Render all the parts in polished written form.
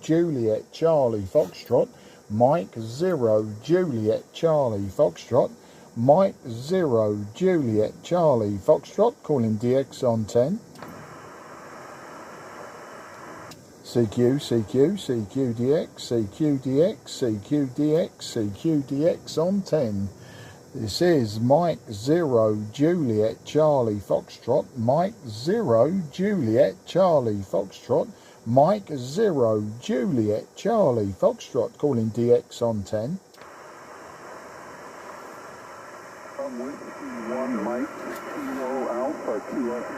Juliet Charlie Foxtrot, Mike 0 Juliet Charlie Foxtrot, Mike 0 Juliet Charlie Foxtrot, calling DX on 10. CQ, CQ, CQDX, CQDX, CQDX, CQDX on 10. This is Mike 0 Juliet Charlie Foxtrot, Mike 0 Juliet Charlie Foxtrot, Mike 0 Juliet Charlie Foxtrot, calling DX on 10. Mike Kilo Alpha QRP.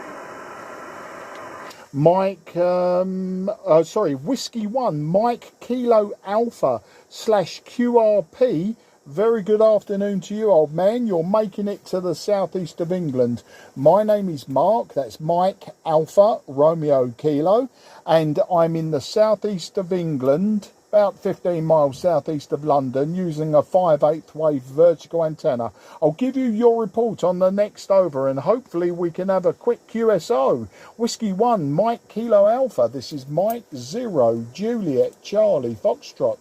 Sorry, Whiskey 1 Mike Kilo Alpha /QRP. Very good afternoon to you, old man. You're making it to the southeast of England. My name is Mark. That's Mike Alpha Romeo Kilo, and I'm in the southeast of England, about 15 miles southeast of London, using a 5/8 wave vertical antenna. I'll give you your report on the next over, and hopefully we can have a quick QSO. Whiskey 1 Mike Kilo Alpha. This is Mike 0 Juliet Charlie Foxtrot.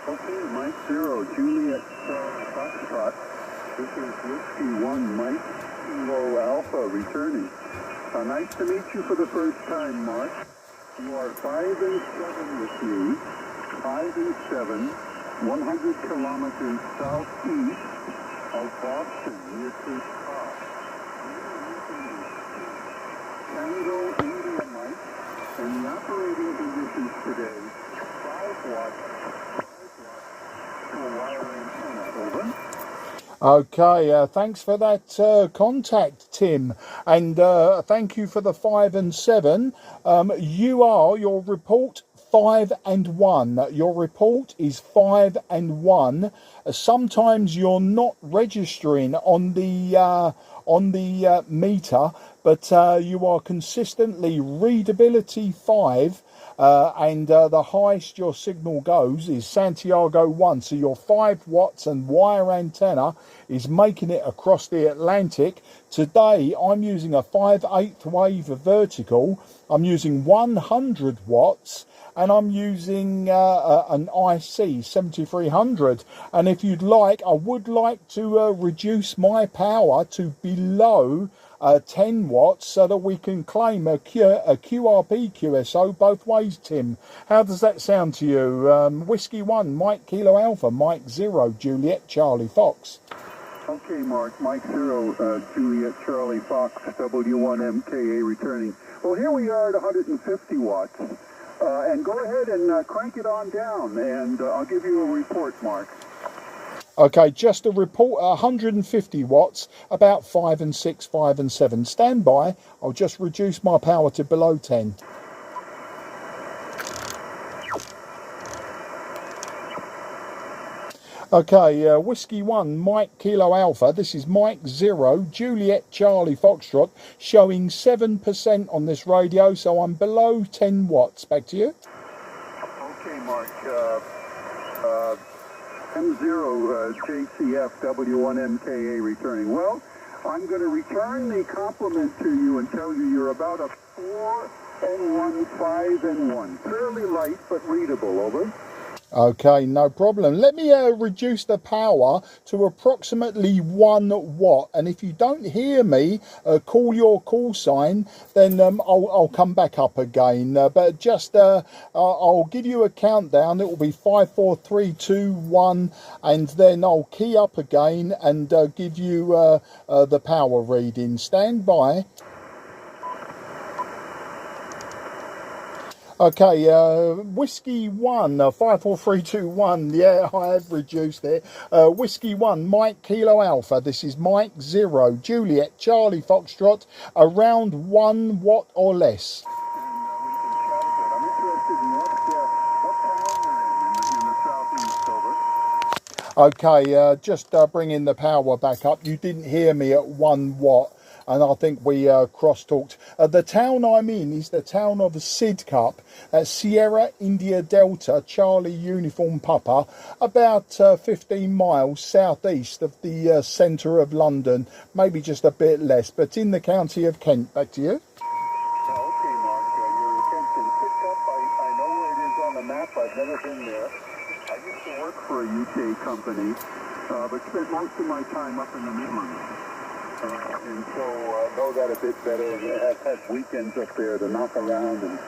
Okay, Mike 0 Juliet Charlie Foxtrot. This is Whiskey 1 Mike Kilo Alpha returning. Nice to meet you for the first time, Mark. You are 5 and 7 with me. 5 and 7, 100 kilometers southeast of Boston, near Cape Cod. Tango India Mike, and the operating conditions today, 5 watts. Okay, thanks for that contact, Tim, and thank you for the 5 and 7. Your report 5 and 1. Your report is 5 and 1. Sometimes you're not registering on the meter, but you are consistently readability 5. And the highest your signal goes is Santiago 1. So your 5 watts and wire antenna is making it across the Atlantic. Today I'm using a 5/8 wave vertical. I'm using 100 watts. And I'm using an IC-7300. And if you'd like, I would like to reduce my power to below 10 watts so that we can claim a QRP QSO both ways, Tim. How does that sound to you? Whiskey 1 Mike Kilo Alpha, Mike 0 Juliet Charlie Fox. Okay, Mark, Mike 0 Juliet Charlie Fox, W1MKA returning. Well, here we are at 150 watts. And go ahead and crank it on down, and I'll give you a report, Mark. Okay, just a report at 150 watts, about 5 and 6, 5 and 7. Stand by. I'll just reduce my power to below 10. Okay, Whiskey 1 Mike Kilo Alpha. This is Mike 0 Juliet Charlie Foxtrot, showing 7% on this radio, so I'm below 10 watts. Back to you. Okay, Mark. M0 JCF W1MKA returning. Well, I'm going to return the compliment to you and tell you you're about a 4 and 1, 5 and 1. Fairly light, but readable. Over. Okay, no problem. Let me reduce the power to approximately 1 watt. And if you don't hear me, call your call sign, then I'll come back up again. But just I'll give you a countdown. It will be 5, 4, 3, 2, 1, and then I'll key up again and give you the power reading. Stand by. Okay, Whiskey 1, 5, 4, 3, 2, 1. Yeah, I have reduced it. Whiskey 1, Mike Kilo Alpha. This is Mike 0, Juliet Charlie Foxtrot, around 1 watt or less. Okay, just bringing the power back up. You didn't hear me at 1 watt. And I think we cross-talked. The town I'm in is the town of Sidcup, Sierra India Delta, Charlie Uniform Papa, about 15 miles southeast of the centre of London, maybe just a bit less, but in the county of Kent. Back to you. Okay, Mark, your attention picked up. I know I've never been there. I used to work for a UK company, but spent most of my time up in the Midlands. And so know that a bit better, and have had weekends up there to knock around and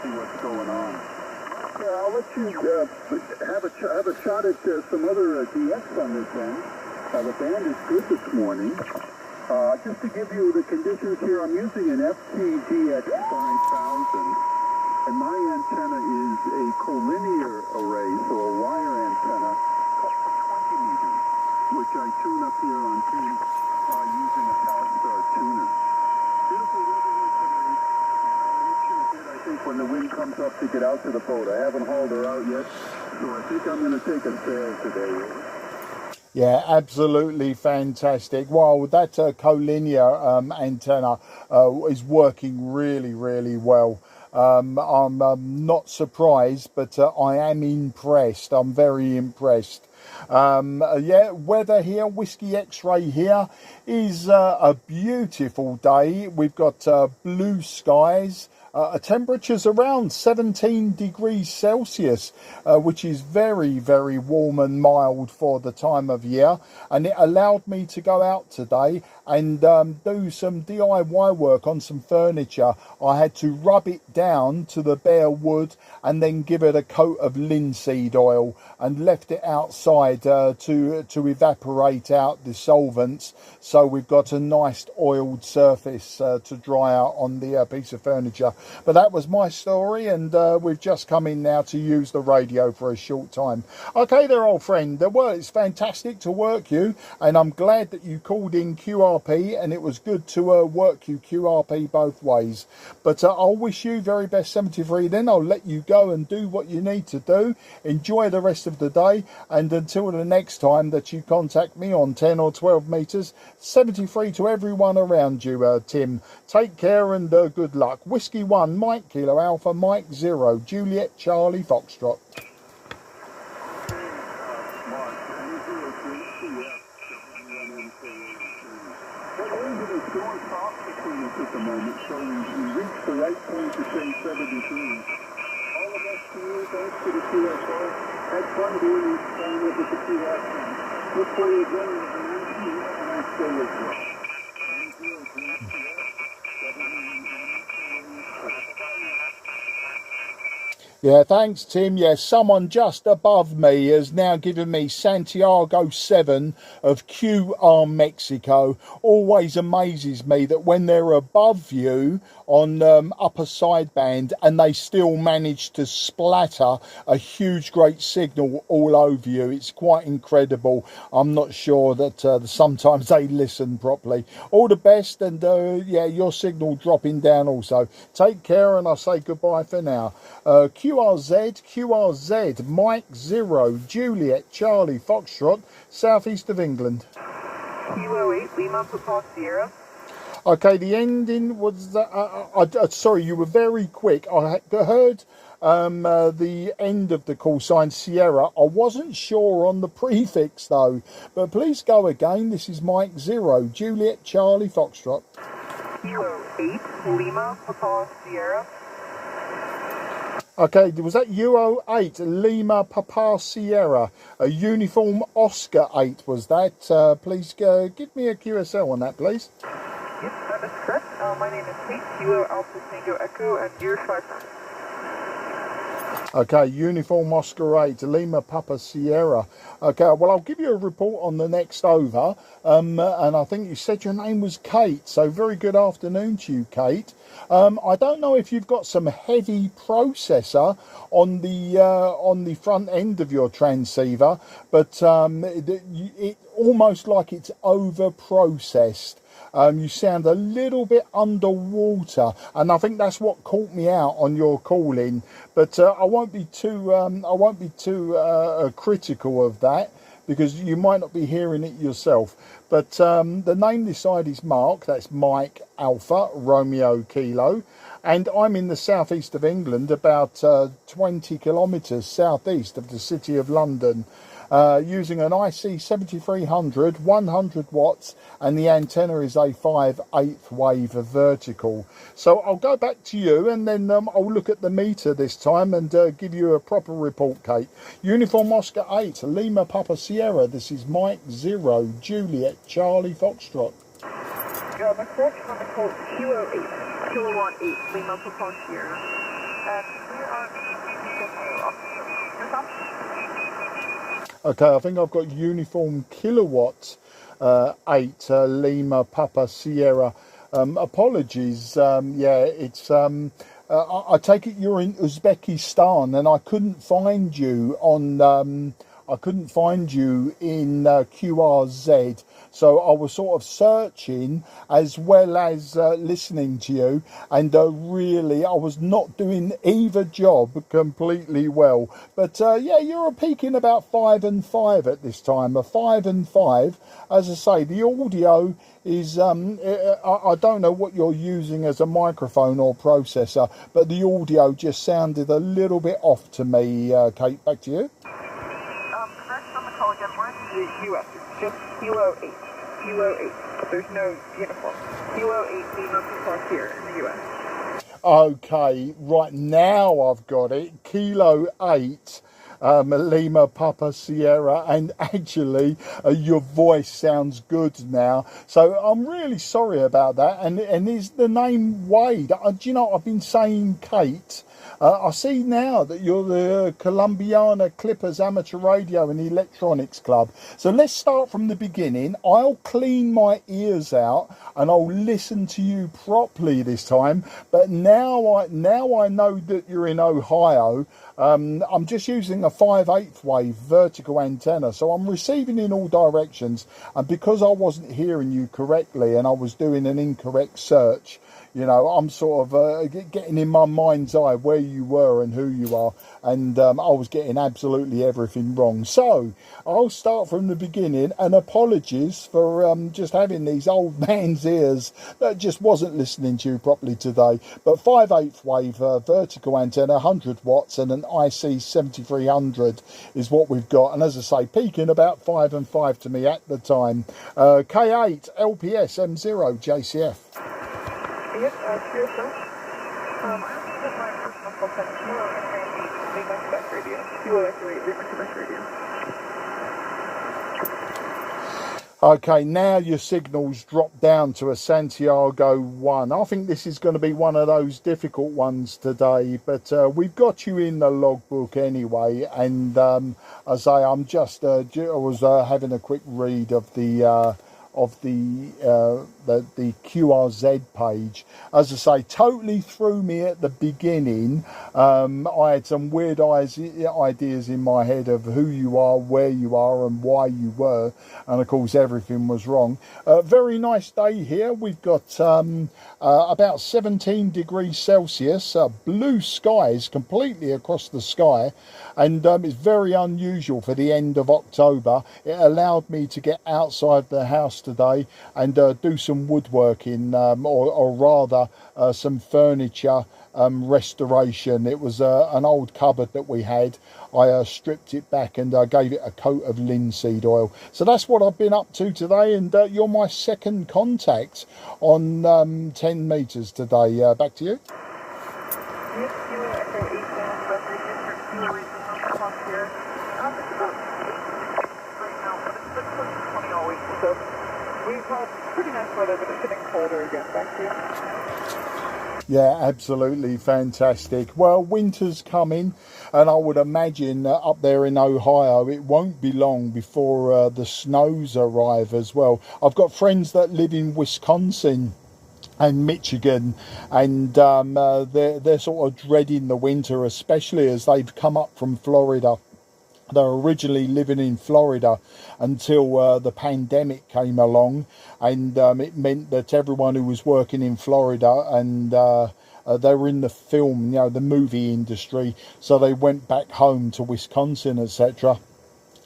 see what's going on. Yeah, I'll let you have a shot at some other DX on this end. The band is good this morning. Just to give you the conditions here, I'm using an FTGX 5000, and my antenna is a collinear array, so a wire antenna, 20 meters, which I tune up here on team using a Palstar tuner. Beautiful weather here today. I think when the wind comes up to get out to the boat. I haven't hauled her out yet, so I think I'm going to take a sail today. Yeah, absolutely fantastic. Well, that collinear antenna is working really, really well. I'm not surprised, but I am impressed. I'm very impressed. Yeah, weather here, Whiskey X-Ray here, is a beautiful day. We've got blue skies. Temperatures around 17 degrees Celsius, which is very, very warm and mild for the time of year. And it allowed me to go out today and do some DIY work on some furniture. I had to rub it down to the bare wood and then give it a coat of linseed oil and left it outside to evaporate out the solvents. So we've got a nice oiled surface to dry out on the piece of furniture. But that was my story, and we've just come in now to use the radio for a short time. Okay there, old friend. Well, it's fantastic to work you, and I'm glad that you called in QRP, and it was good to work you QRP both ways. But I'll wish you very best 73 then. I'll let you go and do what you need to do. Enjoy the rest of the day, and until the next time that you contact me on 10 or 12 metres, 73 to everyone around you, Tim. Take care and good luck. Whiskey 1, Mike Kilo Alpha, Mike 0, Juliet Charlie Foxtrot. At the moment, so we reached the right point to say 73. All the best to you, thanks to the QSO. Had fun doing this time up with the QS. Look forward to joining the community and I stay with you. Yeah, thanks, Tim. Yes, someone just above me has now given me Santiago 7 of QR Mexico. Always amazes me that when they're above you on upper sideband and they still manage to splatter a huge, great signal all over you. It's quite incredible. I'm not sure that sometimes they listen properly. All the best, and yeah, your signal dropping down also. Take care, and I'll say goodbye for now. QRZ, Mike 0, Juliet, Charlie, Foxtrot, southeast of England. Q08, Lima, Papa, Sierra. Okay, the ending was, sorry, you were very quick. I heard the end of the call sign Sierra. I wasn't sure on the prefix though, but please go again. This is Mike 0, Juliet, Charlie, Foxtrot. Q08, Lima, Papa, Sierra. Okay, was that U08, Lima, Papa, Sierra? A uniform Oscar 8 was that? Please give me a QSL on that, please. Yes, that is correct. My name is Kate, Kilo Alpha Tango Echo, and you're 5. Okay, uniform Oscar 8, Lima, Papa, Sierra. Okay, well, I'll give you a report on the next over. And I think you said your name was Kate, so very good afternoon to you, Kate. I don't know if you've got some heavy processor on the front end of your transceiver, but it almost like it's over processed. You sound a little bit underwater, and I think that's what caught me out on your call-in. But I won't be too critical of that, because you might not be hearing it yourself. But the name this side is Mark. That's Mike Alpha Romeo Kilo, and I'm in the southeast of England, about 20 kilometres southeast of the city of London. using an IC-7300, 100 watts, and the antenna is a 5/8 wave vertical. So I'll go back to you, and then I'll look at the meter this time and give you a proper report, Kate. Uniform Oscar 8, Lima Papa Sierra. This is Mike 0, Juliet Charlie Foxtrot. The correct one is called Kilo 8, Kilowatt 8, Lima Papa Sierra. And we are Okay, I think I've got Uniform Kilowatt 8, Lima Papa Sierra. Apologies, yeah, it's... I take it you're in Uzbekistan, and I couldn't find you on... I couldn't find you in QRZ, so I was sort of searching as well as listening to you, and really I was not doing either job completely well. But yeah, you're peaking about 5 and 5 at this time, a 5 and 5. As I say, the audio is, I don't know what you're using as a microphone or processor, but the audio just sounded a little bit off to me. Kate, back to you. correct on the call again. We're in the US. It's just Kilo 8. Kilo 8. There's no uniform. Kilo 8 Lima Papa here in the US. Okay, right now I've got it. Kilo 8. Lima Papa Sierra, and actually your voice sounds good now, so I'm really sorry about that. And is the name Wade? Do you know, I've been saying Kate. I see now that you're the Columbiana Clippers Amateur Radio and Electronics Club. So let's start from the beginning. I'll clean my ears out and I'll listen to you properly this time. But now I know that you're in Ohio. I'm just using a 5/8 wave vertical antenna, so I'm receiving in all directions. And because I wasn't hearing you correctly and I was doing an incorrect search, you know, I'm sort of getting in my mind's eye where you were and who you are, and I was getting absolutely everything wrong. So I'll start from the beginning, and apologies for just having these old man's ears that just wasn't listening to you properly today. But 5/8 wave vertical antenna, 100 watts, and an IC-7300 is what we've got. And as I say, peaking about 5 and 5 to me at the time. K8 LPS M0 JCF. Yes, sure, sir. I also have my personal cell sign Kilo and Lima Quebec Radio. Kilo X-ray, Lima Quebec Radio. Okay, now your signal's dropped down to a Santiago 1. I think this is going to be one of those difficult ones today, but we've got you in the logbook anyway. And as I say, I'm just I was having a quick read of the QRZ page. As I say, totally threw me at the beginning. I had some weird ideas in my head of who you are, where you are, and why you were, and of course everything was wrong. Very nice day here. We've got about 17 degrees Celsius, blue skies completely across the sky, and it's very unusual for the end of October. It allowed me to get outside the house today and do some woodworking, or rather some furniture restoration. It was an old cupboard that we had. I stripped it back and I gave it a coat of linseed oil. So that's what I've been up to today, and you're my second contact on 10 meters today. Back to you. Yes, Kilo Echo 8 down, Kilo 8 Papa here. It's about 8 right now, but it's been close to 20 all week, so we've had pretty nice weather, but it's getting colder again. Back to you. Yeah, absolutely fantastic. Well, winter's coming, and I would imagine up there in Ohio it won't be long before the snows arrive as well. I've got friends that live in Wisconsin and Michigan, and they're sort of dreading the winter, especially as they've come up from Florida. They were originally living in Florida until the pandemic came along, and it meant that everyone who was working in Florida, and they were in the film, you know, the movie industry, so they went back home to Wisconsin, etc.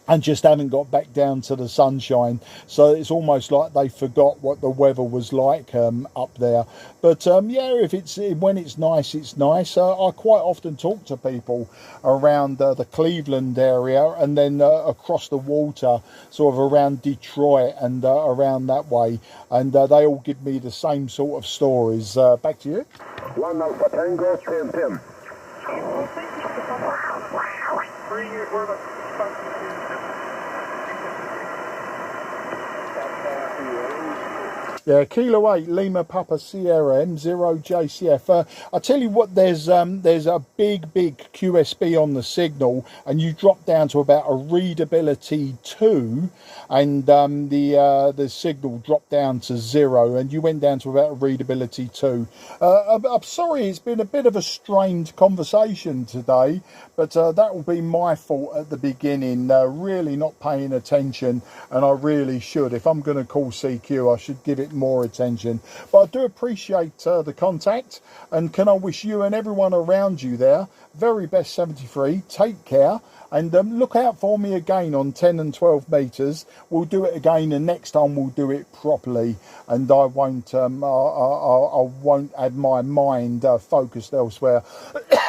and just haven't got back down to the sunshine. So it's almost like they forgot what the weather was like up there. But yeah, if it's when it's nice, it's nice. I quite often talk to people around the Cleveland area, and then across the water, sort of around Detroit and around that way, and they all give me the same sort of stories. Back to you. 1 Alpha Tango, Tim. Well, thank you for the contact. We're about 5 Yeah, Kilo 8 Lima Papa Sierra M0 JCF. I tell you what, there's a big QSB on the signal, and you drop down to about a readability 2, and the signal dropped down to 0, and you went down to about a readability 2. I'm sorry, it's been a bit of a strained conversation today, but that will be my fault at the beginning, really not paying attention, and I really should. If I'm going to call CQ, I should give it more attention. But I do appreciate the contact, and can I wish you and everyone around you there very best 73. Take care, and look out for me again on 10 and 12 meters. We'll do it again, and next time we'll do it properly, and I won't I won't have my mind focused elsewhere.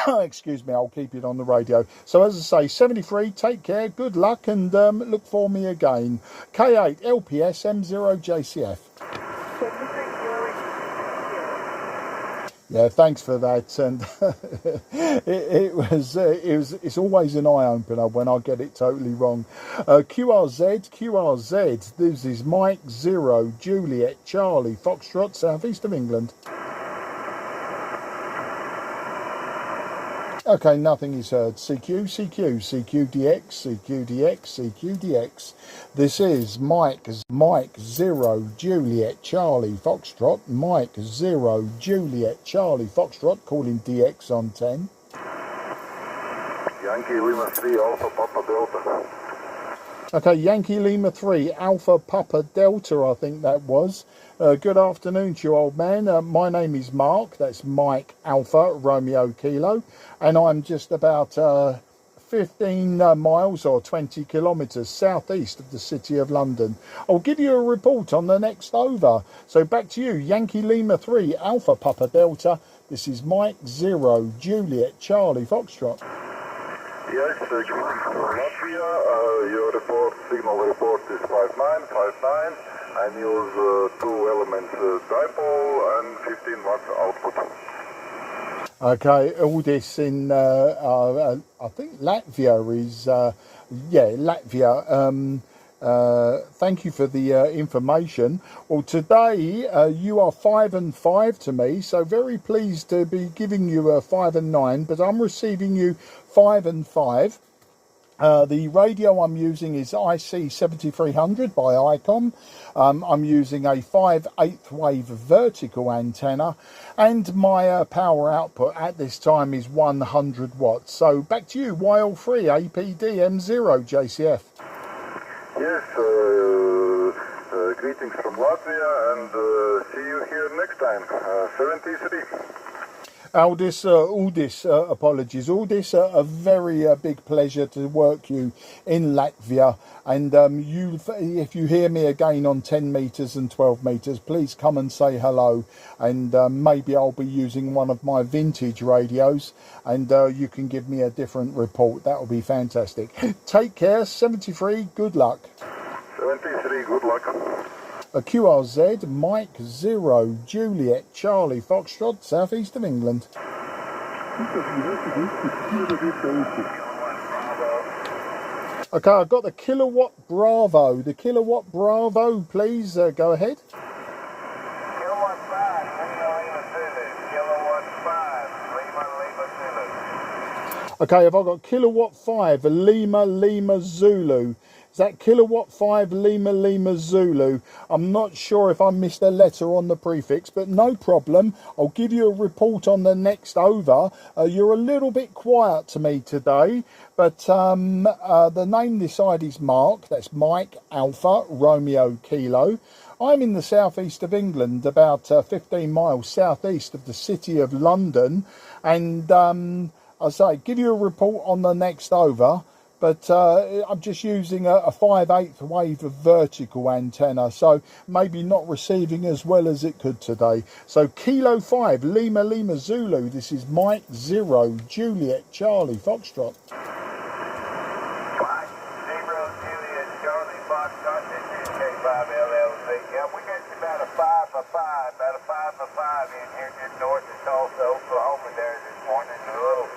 Excuse me, I'll keep it on the radio. So as I say, 73, take care, good luck, and look for me again. K8 LPS M0 JCF. Yeah, thanks for that. And it's always an eye opener when I get it totally wrong. QRZ. This is Mike 0 Juliet Charlie Foxtrot, southeast of England. Okay, nothing is heard. CQDX. This is Mike 0 Juliet Charlie Foxtrot. Mike 0 Juliet Charlie Foxtrot, calling DX on 10. Yankee Lima 3 Alpha Papa Delta. Okay, Yankee Lima 3 Alpha Papa Delta, I think that was. Good afternoon to you, old man. My name is Mark. That's Mike Alpha Romeo Kilo, and I'm just about 15 miles or 20 kilometres southeast of the city of London. I'll give you a report on the next over. So back to you, Yankee Lima 3 Alpha Papa Delta. This is Mike 0 Juliet Charlie Foxtrot. Yes, greetings from Latvia. Your signal report is 5959. I use 2-element dipole and 15 watts output. Okay, all this in, I think Latvia is, yeah, Latvia. Thank you for the information. Well, today you are 5 and 5 to me, so very pleased to be giving you a 5 and 9, but I'm receiving you 5 and 5. The radio I'm using is IC-7300 by ICOM. I'm using a 5/8 wave vertical antenna, and my power output at this time is 100 watts. So back to you, YL3 APD M0 JCF. Yes, greetings from Latvia, and see you here next time. 73. Aldis, apologies. Aldis, a very big pleasure to work you in Latvia. And if you hear me again on 10 metres and 12 metres, please come and say hello. And maybe I'll be using one of my vintage radios, and you can give me a different report. That will be fantastic. Take care, 73, good luck. 73, good luck. A QRZ, Mike 0 Juliet Charlie Foxtrot, southeast of England. Okay, I've got the Kilowatt Bravo. The Kilowatt Bravo, please go ahead. Kilowatt 5, Lima Zulu. Kilowatt 5, Lima Zulu. Okay, have I got Kilowatt 5 Lima Zulu? Is that Kilowatt 5 Lima Zulu? I'm not sure if I missed a letter on the prefix, but no problem. I'll give you a report on the next over. You're a little bit quiet to me today, but the name this side is Mark. That's Mike Alpha Romeo Kilo. I'm in the southeast of England, about 15 miles southeast of the city of London, and I say, give you a report on the next over. but I'm just using a 5/8 wave of vertical antenna, so maybe not receiving as well as it could today. So Kilo 5 Lima Lima Zulu, this is Mike 0 Juliet Charlie Foxtrot. Mike 0 Juliet Charlie Foxtrot, this is K5LLC. Yeah, we got you about a 5 in here just north of Tulsa, Oklahoma there this morning. A little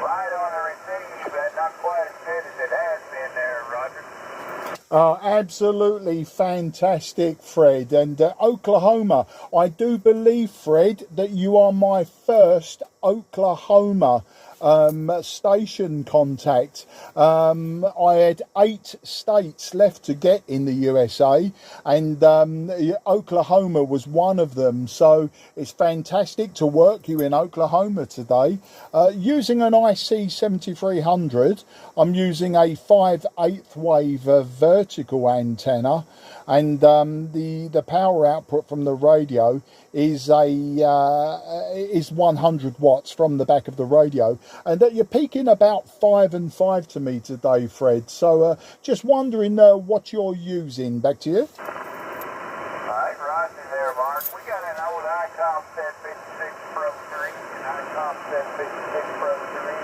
light on the receive, but not quite as good as it has been there, Roger. Absolutely fantastic, Fred. And Oklahoma, I do believe, Fred, that you are my first Oklahoma station contact. I had 8 states left to get in the USA, and Oklahoma was one of them. So it's fantastic to work you in Oklahoma today. Using an IC-7300, I'm using a 5/8 wave vertical antenna, and the power output from the radio is 100 watts from the back of the radio, and that you're peaking about 5 and 5 to me today, Fred. So just wondering what you're using. Back to you. Alright, Roger there, Mark. We got an old ICOM 56 Pro 3 and ICOM 56 Pro 3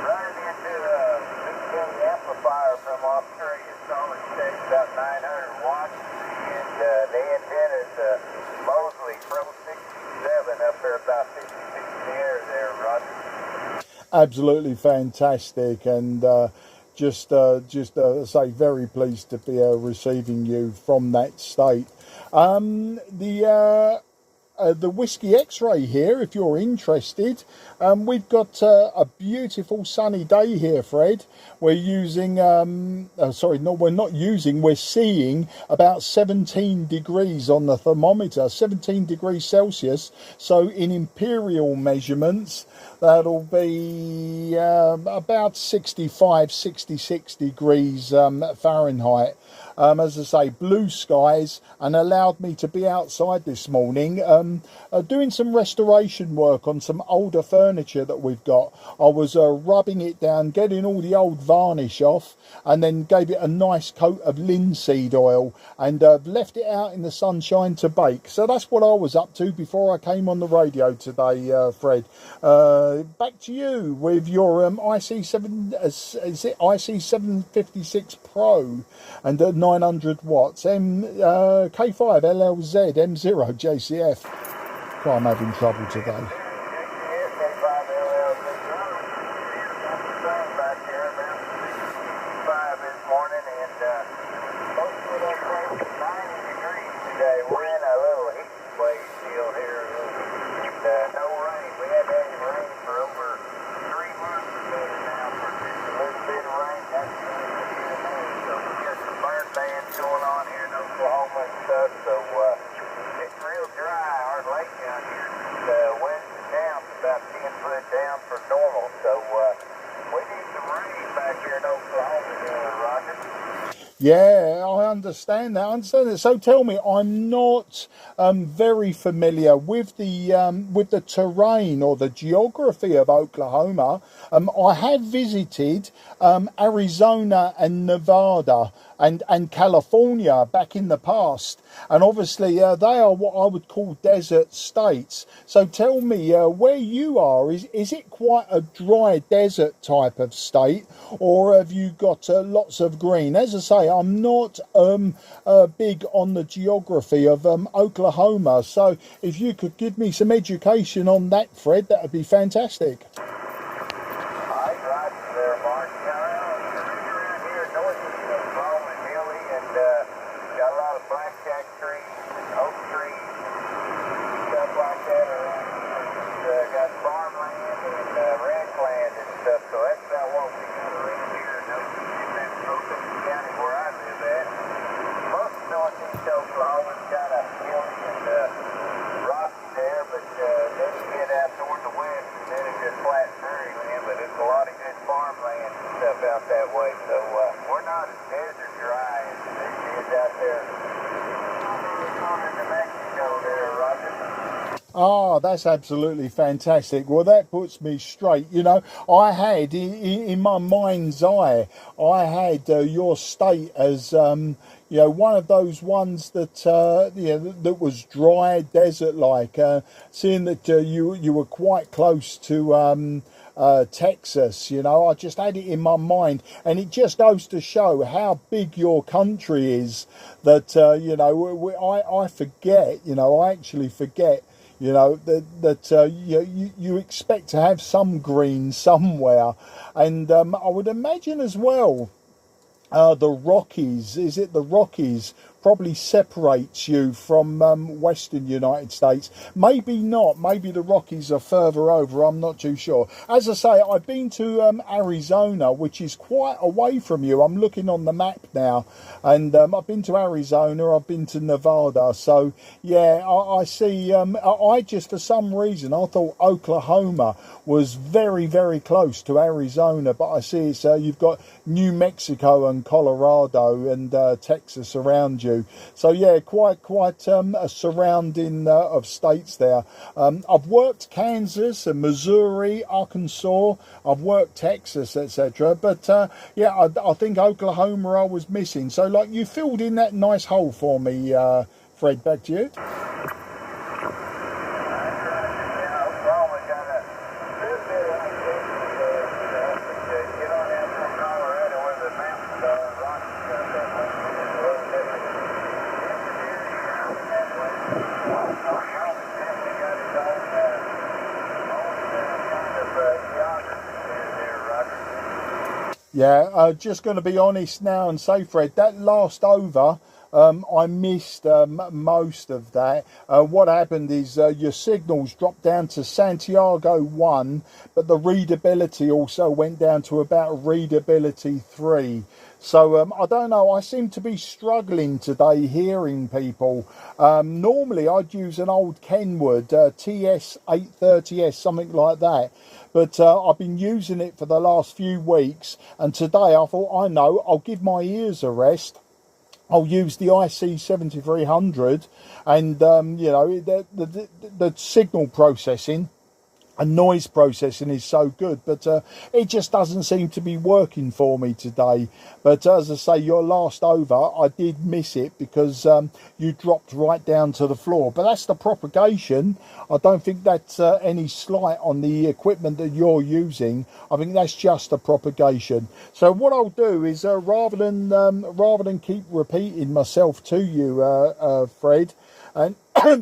running into a big Kelly amplifier from Australia, solid state, about 900 watts, and the antenna's Mosley Pro 67 up there about 50 feet in the air there, Roger. Absolutely fantastic, and just say very pleased to be receiving you from that state. The Whiskey X-Ray here, if you're interested. We've got a beautiful sunny day here, Fred. We're using, we're seeing about 17 degrees on the thermometer, 17 degrees Celsius. So in imperial measurements, that'll be about 65, 66 degrees Fahrenheit. As I say, blue skies, and allowed me to be outside this morning doing some restoration work on some older furniture that we've got. I was rubbing it down, getting all the old varnish off, and then gave it a nice coat of linseed oil, and left it out in the sunshine to bake. So that's what I was up to before I came on the radio today, Fred. Back to you with your IC-756 Pro and 900 watts K5 LLZ M0 JCF. I'm having trouble today. Going on here in Oklahoma and stuff, so it's real dry. Our lake down here is wet down, about 10 foot down from normal, so we need some rain back here in Oklahoma, Roger. Yeah, I understand that. So tell me, I'm not very familiar with the terrain or the geography of Oklahoma. I have visited Arizona and Nevada and California back in the past, and obviously they are what I would call desert states. So tell me, where you are, is it quite a dry desert type of state, or have you got lots of green? As I say, I'm not big on the geography of Oklahoma, so if you could give me some education on that, Fred, that would be fantastic. Out that way, so we're not as desert dry as it is out there in New Mexico there, Roger. Ah, that's absolutely fantastic. Well, that puts me straight. You know, I had in my mind's eye, I had your state as you know, one of those ones that you know, that was dry desert like. Seeing that you were quite close to Texas, you know, I just had it in my mind, and it just goes to show how big your country is. That you know, I forget. You know, I actually forget. You know that you expect to have some green somewhere, and I would imagine as well. The Rockies, is it the Rockies? Probably separates you from Western United States. Maybe not. Maybe the Rockies are further over. I'm not too sure. As I say, I've been to Arizona, which is quite away from you. I'm looking on the map now, and I've been to Arizona. I've been to Nevada. So yeah, I see. I just, for some reason, I thought Oklahoma was very, very close to Arizona, but I see it's you've got New Mexico and Colorado and Texas around you. So yeah, quite a surrounding of states there. I've worked Kansas and Missouri, Arkansas. I've worked Texas, etc. But yeah, I think Oklahoma I was missing. So like, you filled in that nice hole for me, Fred. Back to you. Yeah, just going to be honest now and say, Fred, that last over, I missed most of that. What happened is your signals dropped down to Santiago 1, but the readability also went down to about readability 3. So I don't know, I seem to be struggling today hearing people. Normally I'd use an old Kenwood TS830S, something like that. But I've been using it for the last few weeks, and today I thought, I know, I'll give my ears a rest. I'll use the IC-7300, and you know, the signal processing and noise processing is so good, but it just doesn't seem to be working for me today. But as I say, your last over, I did miss it because you dropped right down to the floor. But that's the propagation. I don't think that's any slight on the equipment that you're using. I think that's just the propagation. So what I'll do is rather than keep repeating myself to you, Fred, and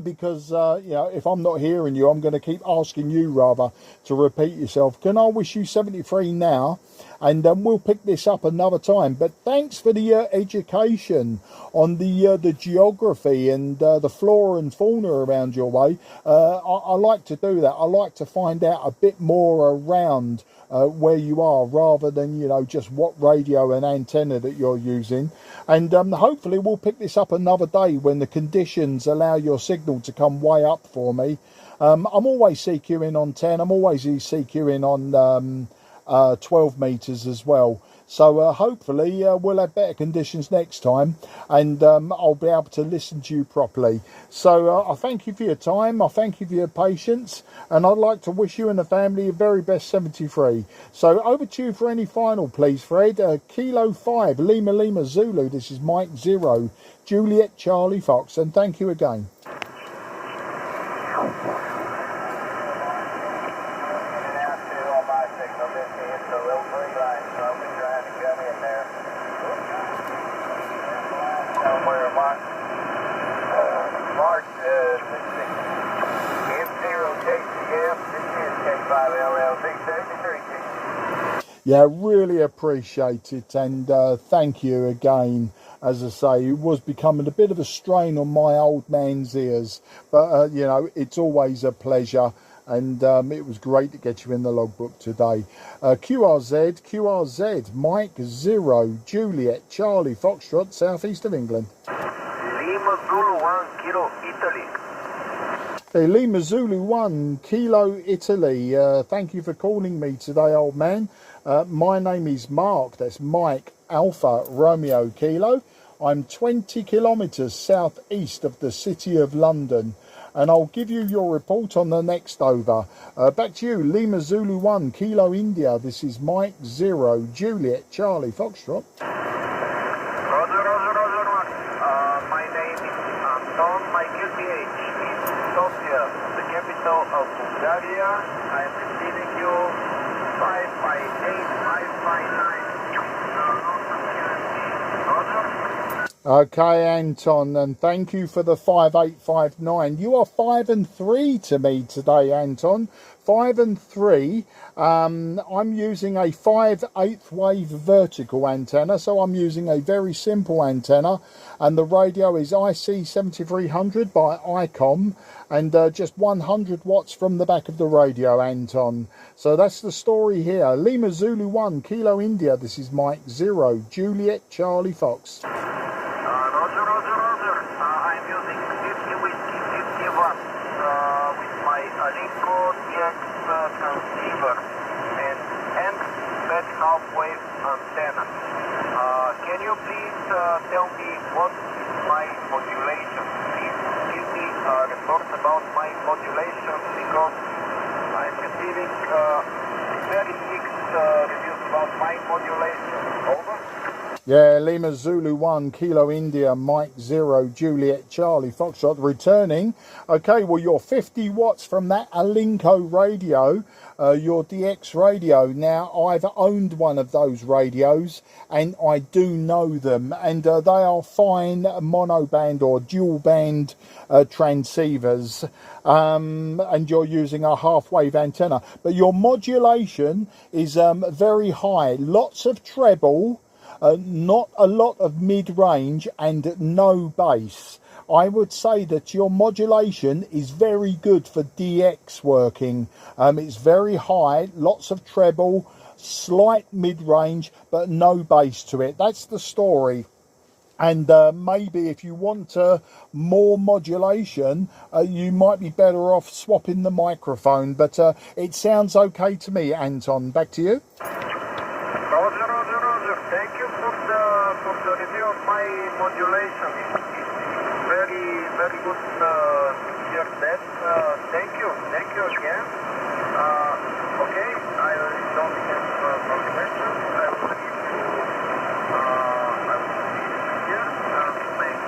because you know, if I'm not hearing you, I'm going to keep asking you rather to repeat yourself. Can I wish you 73 now, and we'll pick this up another time. But thanks for the education on the geography and the flora and fauna around your way. I like to do that. I like to find out a bit more around where you are, rather than, you know, just what radio and antenna that you're using. And hopefully we'll pick this up another day when the conditions allow your signal to come way up for me. I'm always CQing on 10. I'm always CQing on 12 meters as well. So hopefully we'll have better conditions next time, and I'll be able to listen to you properly. So I thank you for your time. I thank you for your patience, and I'd like to wish you and the family your very best 73. So over to you for any final, please, Fred. Kilo 5, Lima Lima Zulu. This is Mike 0, Juliet Charlie Fox, and thank you again. Yeah, really appreciate it, and thank you again. As I say, it was becoming a bit of a strain on my old man's ears, but you know, it's always a pleasure, and it was great to get you in the logbook today. QRZ, Mike 0, Juliet Charlie Foxtrot, southeast of England. Lima Zulu 1 Kilo Italy. Hey, Lima Zulu 1 Kilo Italy. Thank you for calling me today, old man. My name is Mark. That's Mike Alpha Romeo Kilo. I'm 20 kilometres southeast of the city of London. and I'll give you your report on the next over. Back to you, Lima Zulu 1, Kilo India. This is Mike 0, Juliet, Charlie, Foxtrot. Roger, roger, roger. My name is Anton. My QTH is Sofia, the capital of Bulgaria. I am receiving you 558559. Okay, Anton, and thank you for the 5859. You are 5 and 3 to me today, Anton. 5 and 3. I'm using a 5/8 wave vertical antenna, so I'm using a very simple antenna, and the radio is IC-7300 by ICOM, and just 100 watts from the back of the radio, Anton. So that's the story here. Lima Zulu 1, Kilo India. This is Mike 0, Juliet, Charlie, Fox. Roger, roger, roger. I'm using 50 whiskey, 50 watts with my Alinco DX transceiver and that half-wave antenna. Can you please tell me what's my modulation? Please give me a report about my modulation, because I'm receiving very mixed reviews about my modulation. Over. Yeah, Lima Zulu 1, Kilo India, Mike 0, Juliet, Charlie, Foxtrot, returning. Okay, well, you're 50 watts from that Alinco radio, your DX radio. Now, I've owned one of those radios, and I do know them, and they are fine monoband or dual band transceivers, and you're using a half-wave antenna. But your modulation is very high, lots of treble, not a lot of mid-range, and no bass. I would say that your modulation is very good for DX working. It's very high, lots of treble, slight mid-range, but no bass to it. That's the story. And maybe if you want more modulation, you might be better off swapping the microphone. But it sounds okay to me, Anton. Back to you. Roger, roger, roger. Thank you for the review of my modulation. It's very, very good to hear that. Thank you again. Okay, I don't have more questions. I will leave you. I will leave you here and make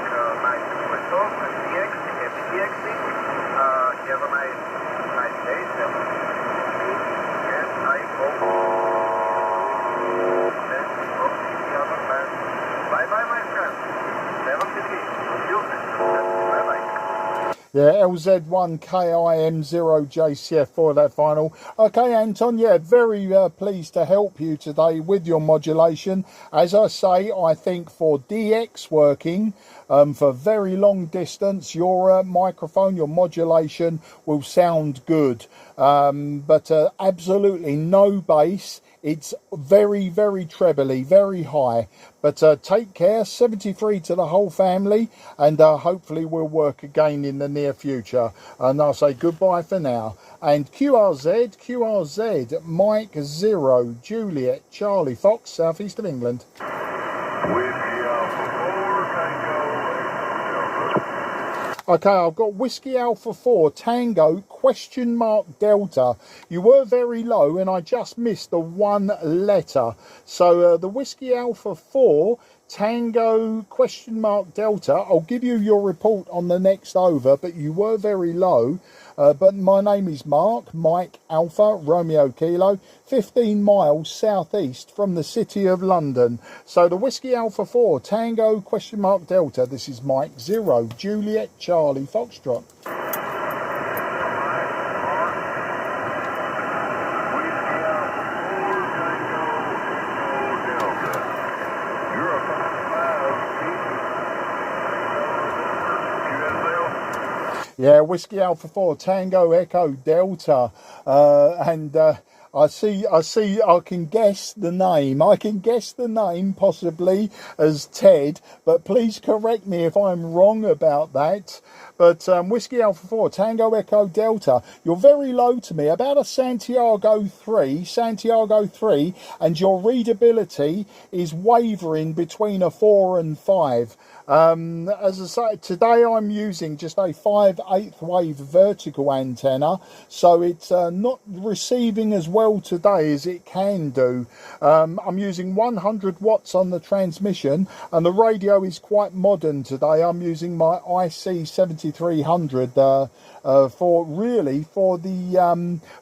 nice resource and DX, happy DXing. Have a nice day. And I hope. Bye-bye, my friend. 73. Bye-bye. Yeah, LZ1KIM0JCF for that final. Okay, Anton, yeah, very pleased to help you today with your modulation. As I say, I think for DX working, for very long distance, your microphone, your modulation will sound good. But absolutely no bass. It's very, very trebly, very high. But take care, 73 to the whole family, and hopefully we'll work again in the near future. And I'll say goodbye for now. And QRZ, Mike 0, Juliet, Charlie, Fox, southeast of England. Okay, I've got Whiskey Alpha 4 Tango ? Delta. You were very low and I just missed the one letter. So the Whiskey Alpha 4 Tango ? Delta. I'll give you your report on the next over, but you were very low. But my name is Mark, Mike Alpha, Romeo Kilo, 15 miles southeast from the city of London. So the Whiskey Alpha 4 Tango ? Delta. This is Mike 0, Juliet, Charlie, Foxtrot. Yeah, Whiskey Alpha 4 Tango Echo Delta, and I can guess the name. I can guess the name possibly as Ted, but please correct me if I'm wrong about that. But Whiskey Alpha 4, Tango Echo Delta, you're very low to me, about a Santiago 3, and your readability is wavering between a 4 and 5. As I say, today I'm using just a 5/8 wave vertical antenna, so it's not receiving as well today as it can do. I'm using 100 watts on the transmission, and the radio is quite modern today. I'm using my IC-7300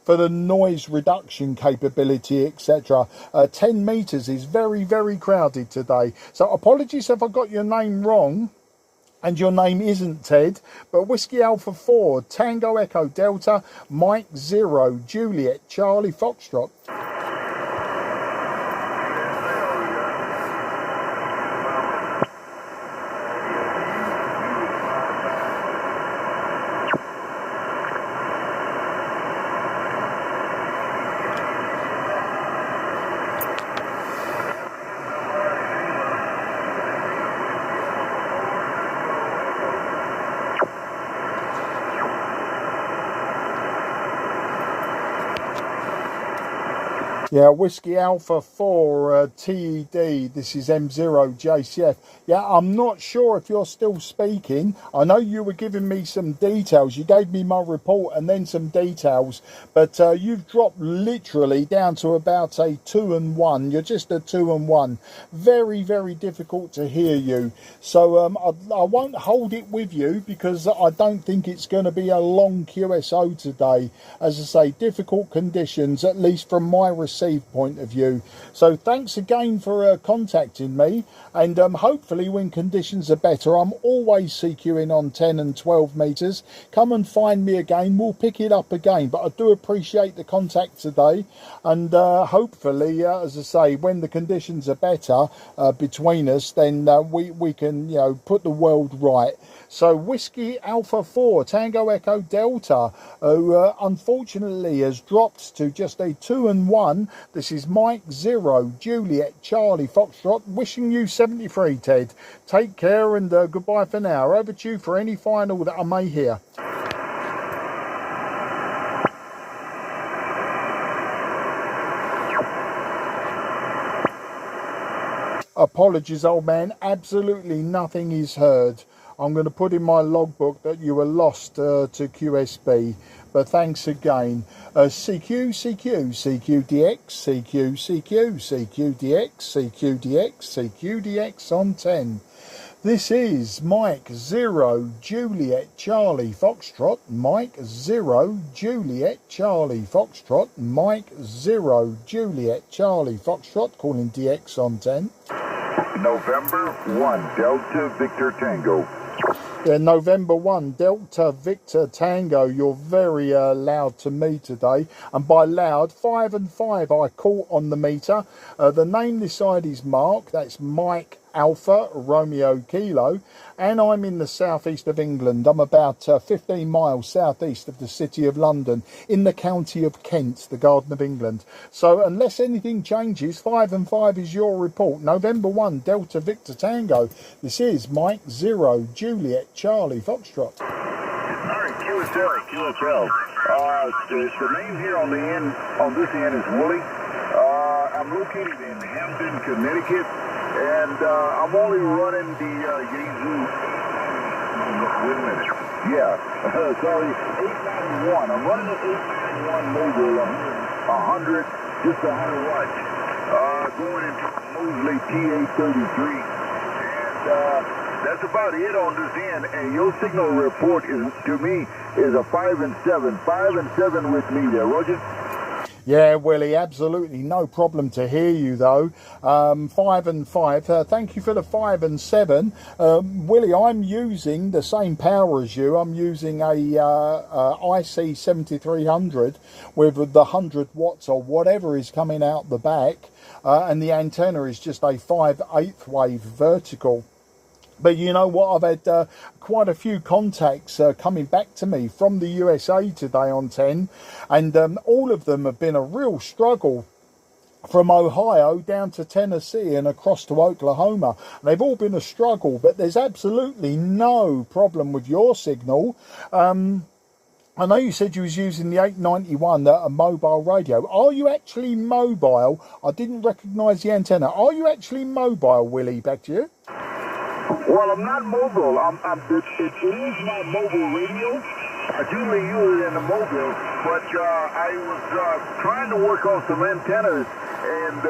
for the noise reduction capability, etc. 10 meters is very, very crowded today. So apologies if I got your name wrong, and your name isn't Ted, but Whiskey Alpha 4, Tango Echo Delta, Mike 0, Juliet, Charlie Foxtrot. Yeah, Whiskey Alpha 4 TED, this is M0 JCF. Yeah, I'm not sure if you're still speaking. I know you were giving me some details. You gave me my report and then some details, but you've dropped literally down to about a 2 and 1. You're just a 2 and 1. Very, very difficult to hear you. So I won't hold it with you because I don't think it's going to be a long QSO today. As I say, difficult conditions, at least from my received point of view. So thanks again for contacting me, and hopefully when conditions are better, I'm always CQing on 10 and 12 meters. Come and find me again, we'll pick it up again. But I do appreciate the contact today, and hopefully as I say, when the conditions are better between us, then we can, you know, put the world right. So Whiskey Alpha 4 Tango Echo Delta, who unfortunately has dropped to just a 2 and 1. This is Mike 0 Juliet Charlie Foxtrot, wishing you 73, Ted. Take care, and goodbye for now. Over to you for any final that I may hear. Apologies, old man, absolutely nothing is heard. I'm going to put in my logbook that you were lost to QSB, but thanks again. CQ, CQ, CQDX, CQ, CQ, CQDX, CQDX, CQDX on 10. This is Mike 0 Juliet Charlie Foxtrot, Mike 0 Juliet Charlie Foxtrot, Mike 0 Juliet Charlie Foxtrot, calling DX on 10. November 1 Delta Victor Tango. Yeah, November 1 Delta Victor Tango. You're very loud to me today, and by loud, 5 and 5 I caught on the meter. The name this side is Mark, that's Mike Alpha Romeo Kilo, and I'm in the southeast of England. I'm about 15 miles southeast of the city of London, in the county of Kent, the Garden of England. So unless anything changes, 5 and 5 is your report. November 1 Delta Victor Tango. This is Mike 0 Juliet Charlie Foxtrot. Alright, QSL. The name here on the end, on this end, is Wooly. I'm located in Hampton, Connecticut, and I'm only running the Yazoo. Wait a minute. Yeah, sorry, 891. I'm running the 891 mobile, 100, just 100 watts. Going into Mosley TA33, and that's about it on this end. And your signal report is, to me, is a 5 and 7. 5 and 7 with me there, Roger. Yeah, Willie, absolutely no problem to hear you though. 5 and 5. Thank you for the 5 and 7. Willie, I'm using the same power as you. I'm using a IC-7300 with the 100 watts or whatever is coming out the back, and the antenna is just a 5/8 wave vertical. But you know what, I've had quite a few contacts coming back to me from the USA today on 10, and all of them have been a real struggle from Ohio down to Tennessee and across to Oklahoma. They've all been a struggle, but there's absolutely no problem with your signal. I know you said you was using the 891, a mobile radio. Are you actually mobile? I didn't recognise the antenna. Are you actually mobile, Willie? Back to you. Well, I'm not mobile. It is my mobile radio. I usually use it in the mobile, but I was trying to work on some antennas, and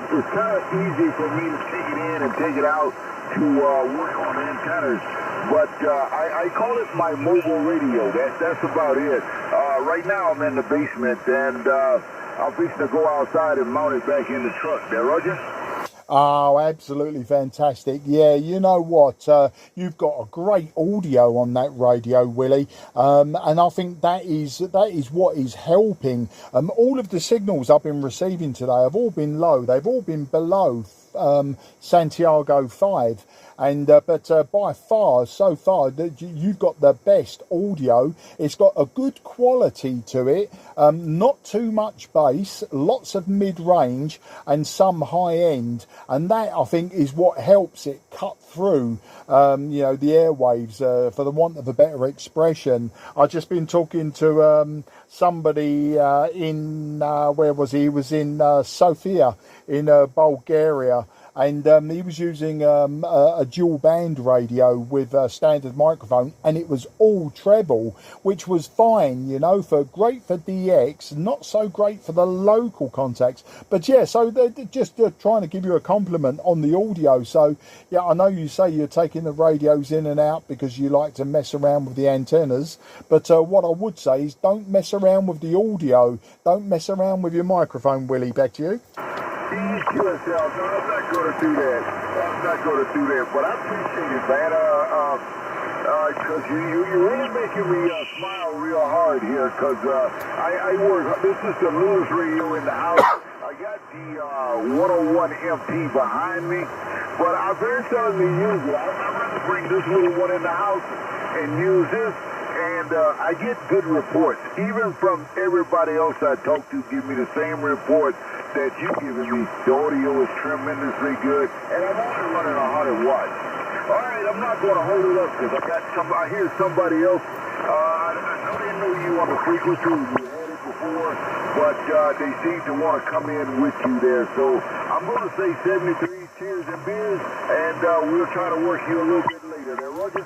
it's kind of easy for me to take it in and take it out to work on antennas. But I call it my mobile radio. That's about it. Right now I'm in the basement, and I'm fixing to go outside and mount it back in the truck. There, Roger? Oh, absolutely fantastic. Yeah, you know what? You've got a great audio on that radio, Willie. And I think that is what is helping. All of the signals I've been receiving today have all been low. They've all been below Santiago 5. And but by far, so far, you've got the best audio. It's got a good quality to it, not too much bass, lots of mid-range and some high-end, and that I think is what helps it cut through you know, the airwaves, for the want of a better expression. I've just been talking to somebody in where was he? He was in Sofia in Bulgaria. And he was using a dual band radio with a standard microphone, and it was all treble, which was fine, you know, great for DX, not so great for the local contacts. But yeah, so they're just trying to give you a compliment on the audio. So yeah, I know you say you're taking the radios in and out because you like to mess around with the antennas, but what I would say is don't mess around with the audio, don't mess around with your microphone, Willie. Back to you. QSL, no, I'm not going to do that. I'm not going to do that, but I appreciate it, man. Because you're really making me smile real hard here, because I work, this is the news radio in the house. I got the 101 MT behind me, but I very seldom use it. I'd rather bring this little one in the house and use this. And I get good reports, even from everybody else I talk to give me the same report that you've given me. The audio is tremendously good, and I'm only running 100 watts. All right, I'm not going to hold it up because I hear somebody else. I know they know you on the frequency. You had it before, but they seem to want to come in with you there. So I'm going to say 73 cheers and beers, and we'll try to work you a little bit later there, Roger.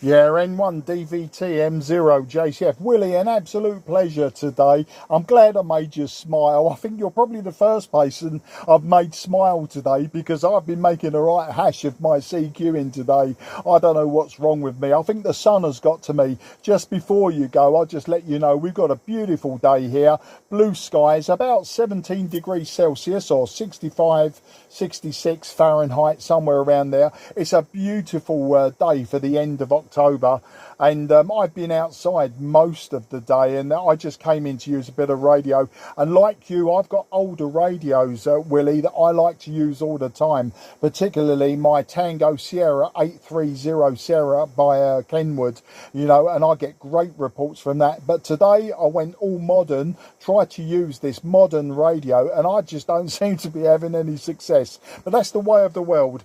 Yeah, N1 DVT M0 JCF. Willie, an absolute pleasure today. I'm glad I made you smile. I think you're probably the first person I've made smile today, because I've been making a right hash of my CQing today. I don't know what's wrong with me. I think the sun has got to me. Just before you go, I'll just let you know we've got a beautiful day here. Blue skies, about 17 degrees Celsius or 65, 66 Fahrenheit, somewhere around there. It's a beautiful day for the end of October, and I've been outside most of the day, and I just came in to use a bit of radio. And like you, I've got older radios, Willie, that I like to use all the time, particularly my Tango Sierra 830 Sierra by Kenwood, you know, and I get great reports from that. But today I went all modern, tried to use this modern radio, and I just don't seem to be having any success. But that's the way of the world.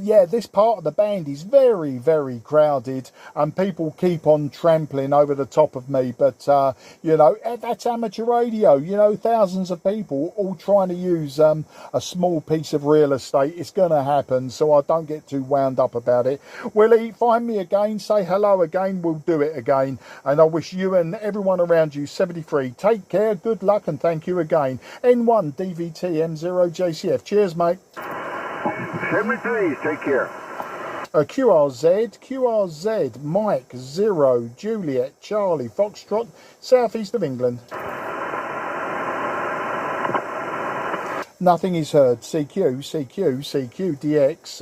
Yeah, this part of the band is very, very crowded, and people keep on trampling over the top of me. But you know, that's amateur radio, you know, thousands of people all trying to use a small piece of real estate. It's going to happen, so I don't get too wound up about it. Willie, find me again, say hello again, we'll do it again. And I wish you and everyone around you 73. Take care, good luck, and thank you again. N1 DVT M0 JCF. Cheers, mate. 73, take care. QRZ, Mike 0 Juliet Charlie Foxtrot, southeast of England. Nothing is heard. CQ, DX,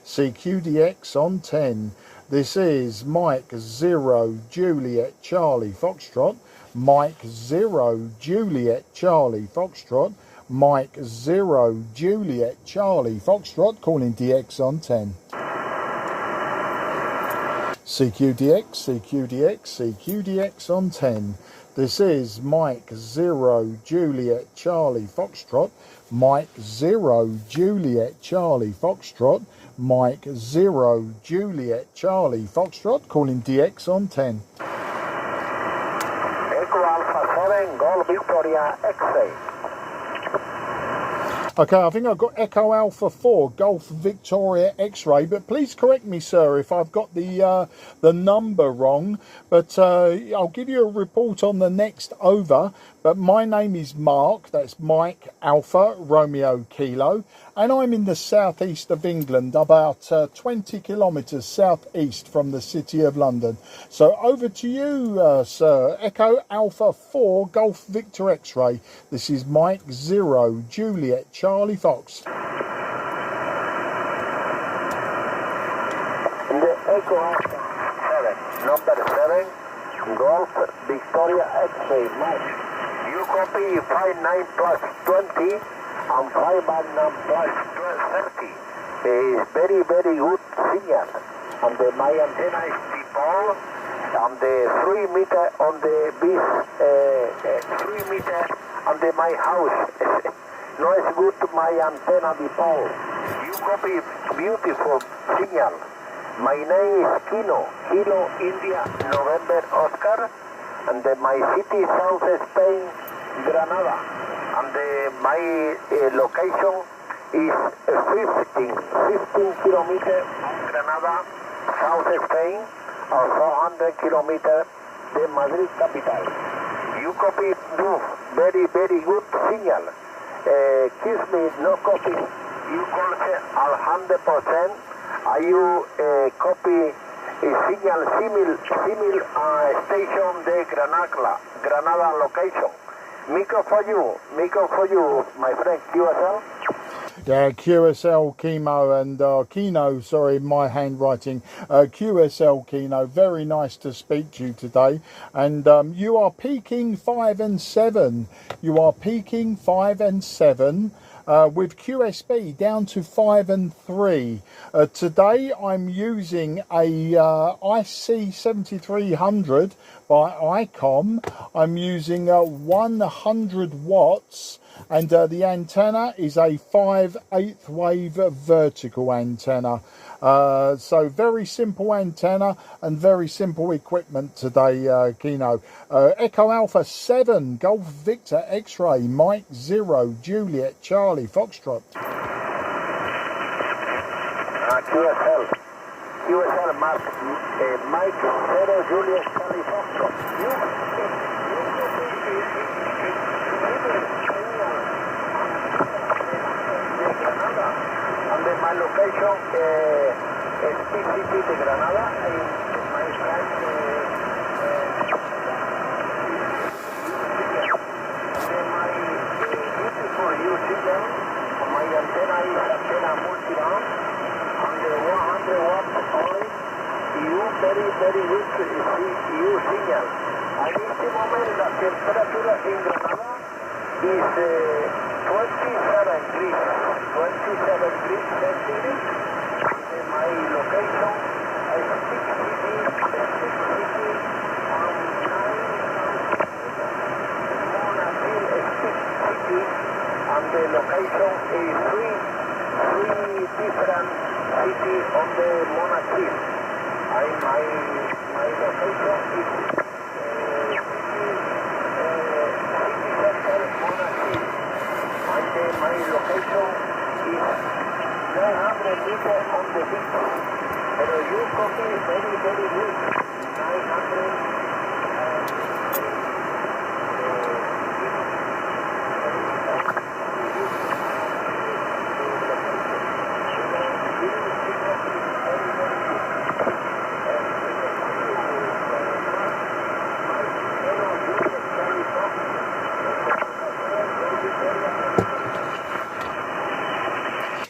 CQDX on 10. This is Mike 0 Juliet Charlie Foxtrot, Mike 0 Juliet Charlie Foxtrot, Mike 0 Juliet Charlie Foxtrot, calling DX on 10. CQDX on 10. This is Mike 0 Juliet Charlie Foxtrot, Mike 0 Juliet Charlie Foxtrot, Mike 0 Juliet Charlie Foxtrot, calling DX on 10. Echo Alpha 7, Golf Victoria X-ray. Okay, I think I've got Echo Alpha 4 Golf Victoria X-ray, but please correct me, sir, if I've got the number wrong. But I'll give you a report on the next over. But my name is Mark. That's Mike Alpha Romeo Kilo, and I'm in the southeast of England, about 20 kilometres southeast from the city of London. So over to you, sir. Echo Alpha 4 Golf Victor X-ray. This is Mike 0 Juliet Charlie Fox. The Echo Alpha 7, number 7, Golf Victoria X-ray, Mike. You copy 59 plus 20 and 5 Magnum plus 30. It's very, very good signal. And my antenna is dipole, and the 3 meter on the 3 meter under my house. No, it's good to my antenna dipole. You copy beautiful signal. My name is Kilo India November Oscar, and my city South Spain, Granada, and my location is 15 kilometers from Granada, South Spain, or 400 kilometers the Madrid capital. You copy do very, very good signal. Kiss me, no copy. You call it 100%. Are you copy signal simil station de Granada location. Micro for you, my friend, QSL. Yeah, QSL Chemo and Kino, sorry, my handwriting. QSL Kino, very nice to speak to you today. And you are peaking 5 and 7. You are peaking 5 and 7. With QSB down to 5 and 3. Today I'm using a IC-7300 by ICOM. I'm using 100 watts, and the antenna is a 5/8 wave vertical antenna. So very simple antenna and very simple equipment today, Kino. Echo Alpha 7 Golf Victor X-ray, Mike 0 Juliet Charlie Foxtrot. QSL Mark, Mike 0 Juliet Charlie Foxtrot. And my location is City de Granada, in my site, and my beautiful signal, my antenna is antenna multi-band, and the 100 watts only. You very, very good signal. And in this moment, the temperature in Granada is 27 degrees centigrade. My location is 6 city, and the location is three different cities on the Monastery. My location is city center Monastery, and my location is 900 meters on the beach. But you copy very, very good. 900.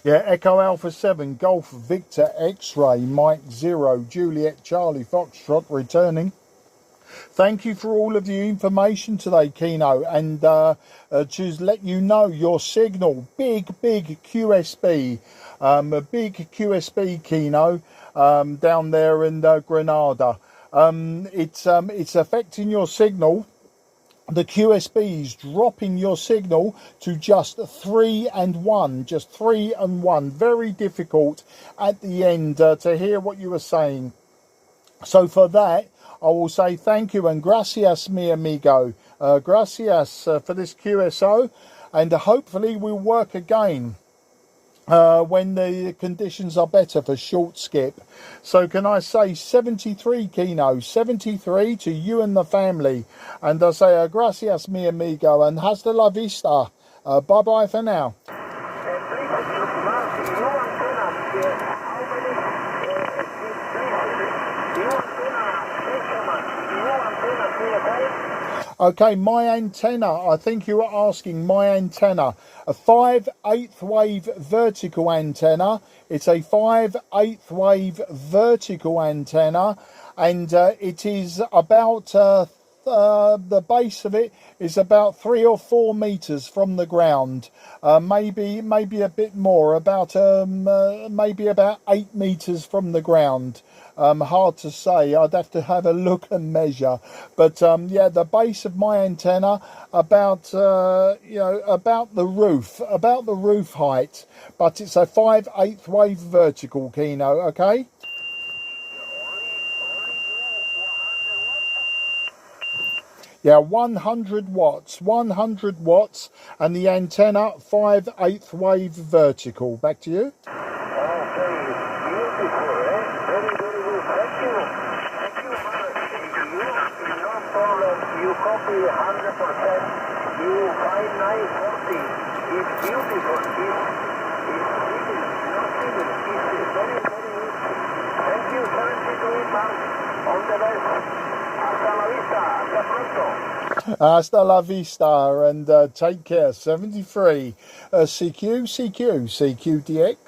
Yeah, Echo Alpha 7 Golf Victor X-ray, Mike 0 Juliet Charlie Foxtrot returning. Thank you for all of the information today, Kino, and to let you know your signal, big QSB, a big QSB, Kino, down there in Granada. It's affecting your signal. the QSB is dropping your signal to just 3 and 1, just 3 and 1. Very difficult at the end to hear what you were saying. So for that, I will say thank you and gracias, mi amigo. Gracias for this QSO, and hopefully we'll work again when the conditions are better for short skip. So can I say 73 Kino, 73 to you and the family. And I say gracias, mi amigo, and hasta la vista. Bye-bye for now. Okay, my antenna, I think you were asking my antenna. A 5/8 wave vertical antenna. It's a 5/8 wave vertical antenna, and it is about, the base of it is about 3 or 4 meters from the ground. Maybe a bit more, about maybe about 8 meters from the ground. Hard to say, I'd have to have a look and measure, but yeah, the base of my antenna about about the roof height, but it's a 5/8 wave vertical, Kino. Okay, yeah, 100 watts, and the antenna 5/8 wave vertical. Back to you. You copy 100%. You find 940. It's beautiful. It's not even. It's very, very easy. Thank you, 73 months. All the best. Hasta la vista. Hasta pronto. Hasta la vista, and take care. 73 CQ CQDX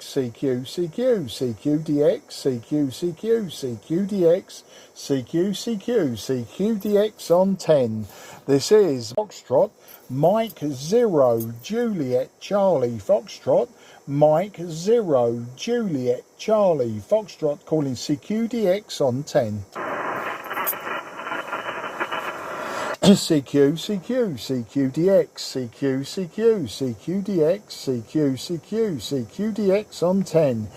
CQDX on 10. This is Foxtrot Mike 0 Juliet Charlie Foxtrot Mike 0 Juliet Charlie Foxtrot calling CQDX on 10. CQDX on 10.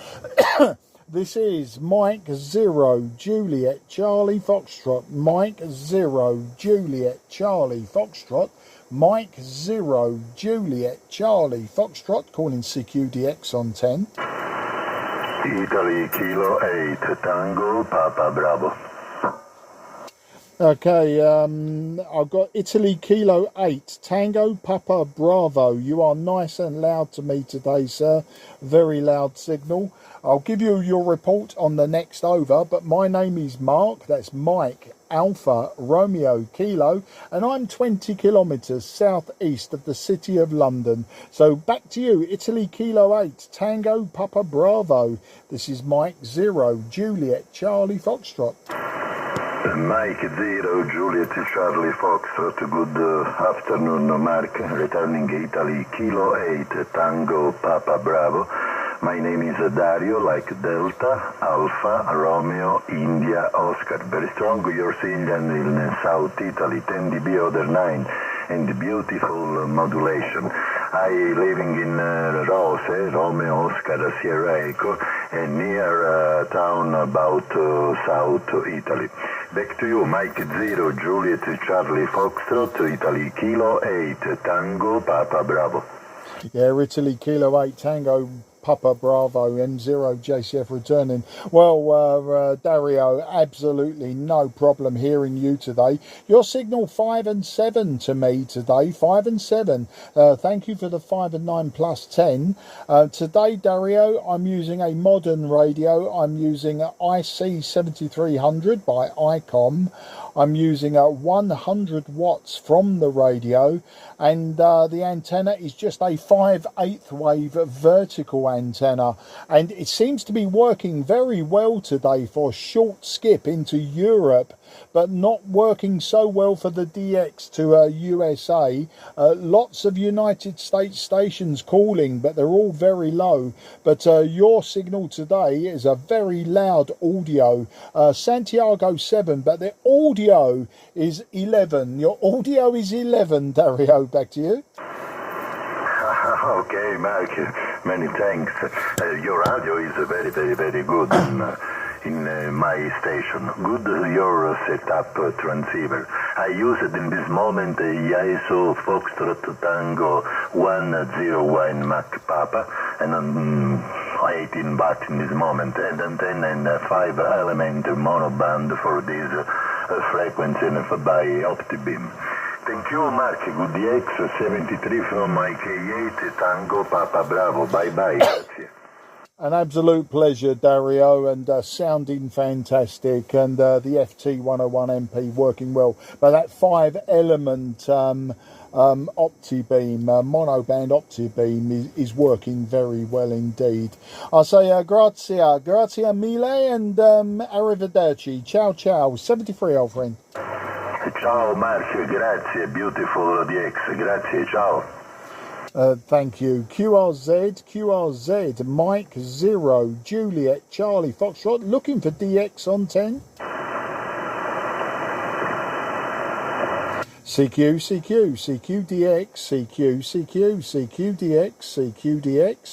This is Mike 0 Juliet Charlie Foxtrot Mike 0 Juliet Charlie Foxtrot Mike 0 Juliet Charlie Foxtrot calling CQDX on 10. Italy Kilo 8 Tango Papa Bravo. Okay, I've got Italy Kilo 8 Tango Papa Bravo. You are nice and loud to me today, sir. Very loud signal. I'll give you your report on the next over, but my name is Mark. That's Mike Alpha Romeo Kilo, and I'm 20 kilometres southeast of the city of London. So back to you, Italy Kilo 8 Tango Papa Bravo. This is Mike 0 Juliet Charlie Foxtrot. Mike 0 Juliet Charlie Foxtrot, good afternoon, Mark, returning Italy Kilo 8 Tango Papa Bravo. My name is Dario, like Delta, Alpha, Romeo, India, Oscar. Very strong your signal in South Italy, 10 dB over 9, and beautiful modulation. I living in Rose, Romeo, Oscar, Sierra Echo, and near town about South Italy. Back to you, Mike 0, Juliet Charlie Foxtrot, Italy Kilo 8, Tango Papa Bravo. Yeah, Italy Kilo 8 Tango Papa Bravo M0 JCF returning. Well, Dario, absolutely no problem hearing you today. Your signal 5 and 7 to me today, 5 and 7. Thank you for the 5 and 9 plus 10. Today, Dario, I'm using a modern radio. I'm using an IC-7300 by ICOM. I'm using 100 watts from the radio, and the antenna is just a 5/8 wave vertical antenna, and it seems to be working very well today for short skip into Europe, but not working so well for the DX to USA. Lots of United States stations calling, but they're all very low. But your signal today is a very loud audio. Santiago 7, but the audio is 11. Your audio is 11, Dario. Back to you. Okay, Mark, many thanks. Your audio is very, very, very good in my station. Good your setup transceiver. I use it in this moment ISO Foxtrot Tango 101 Mac Papa, and 18 baht in this moment, and antenna and 5 element monoband for this frequency by OptiBeam. Thank you, Mark. Good DX73 from IK8 Tango Papa Bravo. Bye bye. Grazie. An absolute pleasure, Dario, and sounding fantastic, and the FT101MP working well. But that 5-element OptiBeam, monoband OptiBeam is working very well indeed. I say grazie mille, and arrivederci. Ciao, ciao. 73, old friend. Ciao, Mark. Grazie. Beautiful DX. Grazie. Ciao. Thank you. QRZ, Mike 0, Juliet, Charlie, Foxtrot, looking for DX on 10. CQDX,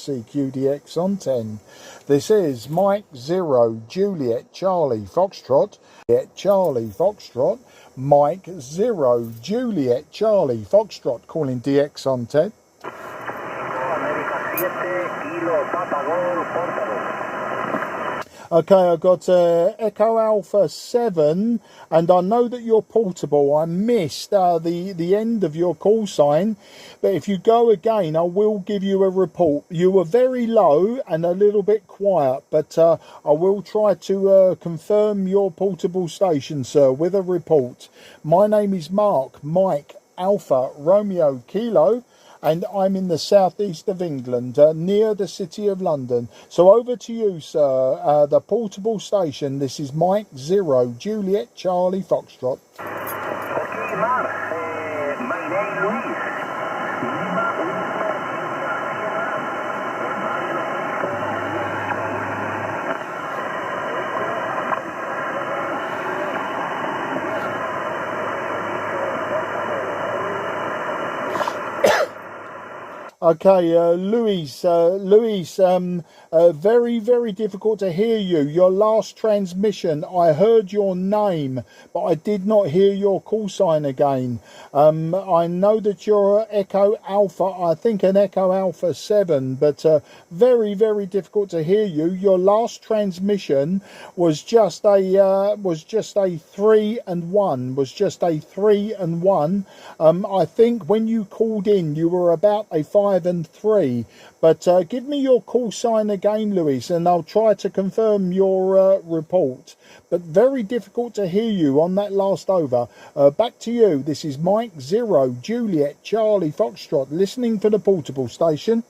CQDX on 10. This is Mike 0, Juliet, Charlie, Foxtrot, Charlie, Foxtrot, Mike 0, Juliet, Charlie, Foxtrot, calling DX on 10. Okay, I've got Echo Alpha 7, and I know that you're portable. I missed the end of your call sign, but if you go again, I will give you a report. You were very low and a little bit quiet, but I will try to confirm your portable station, sir, with a report. My name is Mark, Mike Alpha Romeo Kilo, and I'm in the southeast of England, near the city of London. So over to you, sir, the portable station. This is Mike 0, Juliet, Charlie, Foxtrot. Okay, Mark. My name is Okay, Louis, very, very difficult to hear you. Your last transmission, I heard your name, but I did not hear your call sign again. I know that you're Echo Alpha, I think an Echo Alpha 7, but very, very difficult to hear you. Your last transmission was just a 3 and 1. Was just a 3 and 1. I think when you called in, you were about a 5 and 3, but give me your call sign again, Louis, and I'll try to confirm your report. But very difficult to hear you on that last over. Back to you. This is Mike 0, Juliet, Charlie, Foxtrot, listening for the portable station.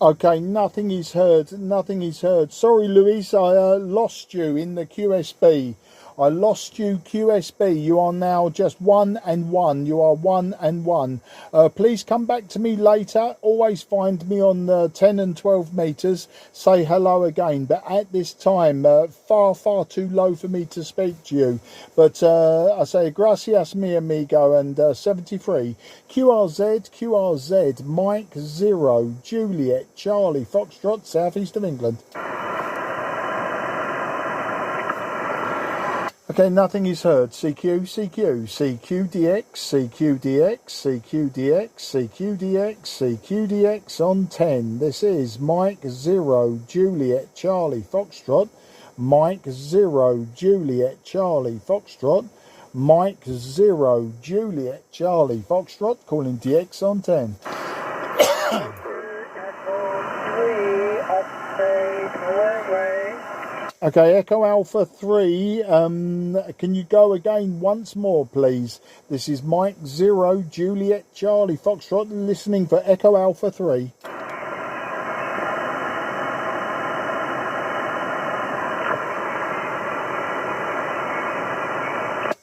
Okay, nothing is heard. Nothing is heard. Sorry, Louise, I lost you in the QSB. I lost you, QSB. You are now just 1 and 1. You are 1 and 1. Please come back to me later. Always find me on 10 and 12 meters. Say hello again. But at this time, far, far too low for me to speak to you. But I say gracias, mi amigo, and 73. QRZ, Mike 0, Juliet, Charlie, Foxtrot, southeast of England. Okay, nothing is heard. CQDX on 10. This is Mike 0, Juliet, Charlie, Foxtrot. Mike 0, Juliet, Charlie, Foxtrot. Mike 0, Juliet, Charlie, Foxtrot, calling DX on 10. Okay, Echo Alpha 3, can you go again once more, please? This is Mike 0, Juliet Charlie Foxtrot, listening for Echo Alpha 3.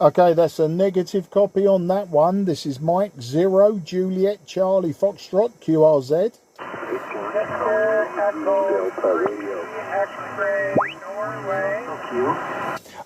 Okay, that's a negative copy on that one. This is Mike 0, Juliet Charlie Foxtrot, QRZ. Victor Echo 3, X-ray Norway.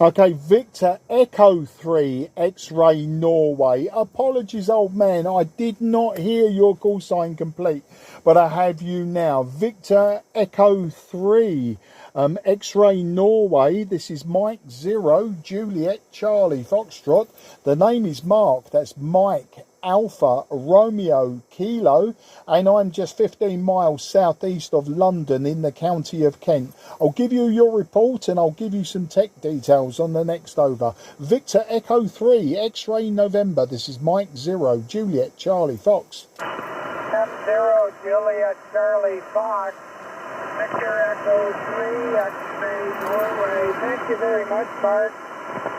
Okay, Victor Echo 3, X-ray Norway. Apologies, old man, I did not hear your call sign complete, but I have you now. Victor Echo 3, X-ray Norway. This is Mike 0, Juliet Charlie Foxtrot. The name is Mark. That's Mike Alpha Romeo Kilo, and I'm just 15 miles southeast of London in the county of Kent. I'll give you your report and I'll give you some tech details on the next over. Victor Echo 3, X-ray November. This is Mike 0, Juliet Charlie Fox. M0 Juliet Charlie Fox. Victor Echo 3, X-ray Norway. Thank you very much, Mark.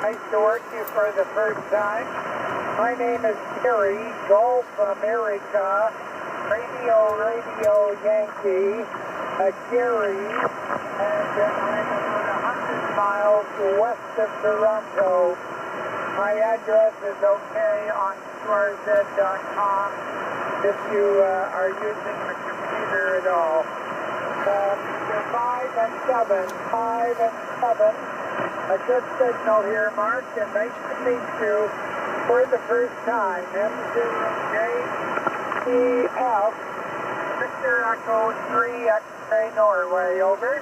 Nice to work you for the first time. My name is Gary, Golf America, Radio Yankee, Gary, and I'm about 100 miles west of Toronto. My address is okay on QRZ.com if you are using the computer at all. 5 and 7, 5 and 7. A good signal here, Mark, and nice to meet you for the first time. M0JCF, Victor Echo 3, X-ray Norway, over.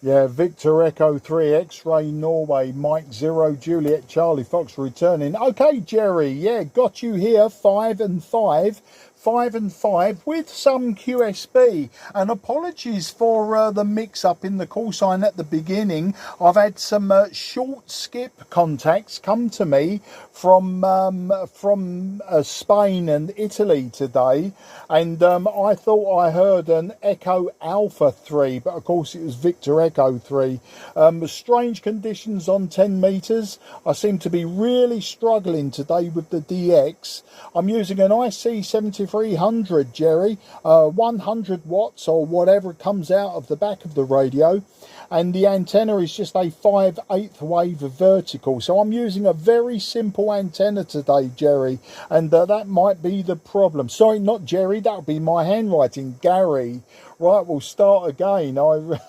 Yeah, Victor Echo 3, X-ray Norway, Mike 0, Juliet Charlie Fox returning. Okay, Jerry, yeah, got you here, 5 and 5. 5 and 5 with some QSB, and apologies for the mix-up in the call sign at the beginning. I've had some short skip contacts come to me from Spain and Italy today, and I thought I heard an Echo Alpha 3, but of course it was Victor Echo 3. Strange conditions on 10 meters. I seem to be really struggling today with the DX. I'm using an IC-7300, Jerry, 100 watts or whatever comes out of the back of the radio, and the antenna is just a 5/8 wave vertical. So I'm using a very simple antenna today, Jerry, and that might be the problem. Sorry, not Jerry, that would be my handwriting, Gary. Right, we'll start again. My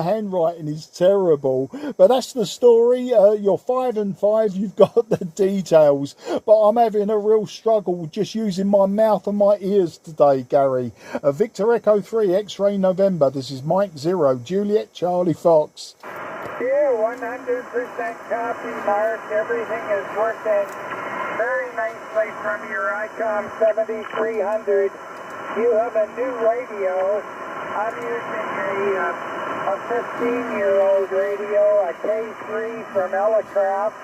handwriting is terrible, but that's the story. You're 5 and 5. You've got the details, but I'm having a real struggle just using my mouth and my ears today, Gary. Victor Echo 3, X-ray November. This is Mike 0, Juliet Charlie Fox. Yeah, 100% copy, Mark. Everything is working very nicely from your ICOM 7300. You have a new radio. I'm using a 15-year-old radio, a K3 from Elecraft,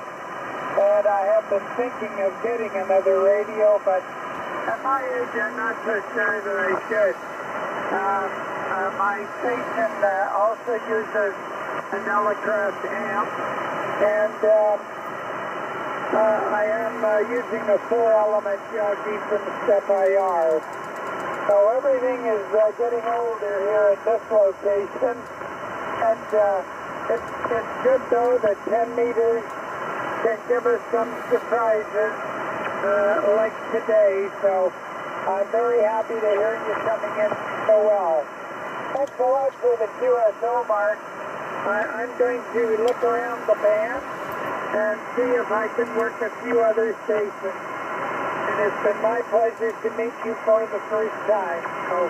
and I have been thinking of getting another radio, but at my age, I'm not so sure that I should. My station also uses an Elecraft amp, and I am using a 4-element jockey from Step IR. So everything is getting older here at this location, and it's good though that 10 meters can give us some surprises like today, so I'm very happy to hear you coming in so well. Thanks a lot for the QSO, Mark. I'm going to look around the band and see if I can work a few other stations. And it's been my pleasure to meet you for the first time. So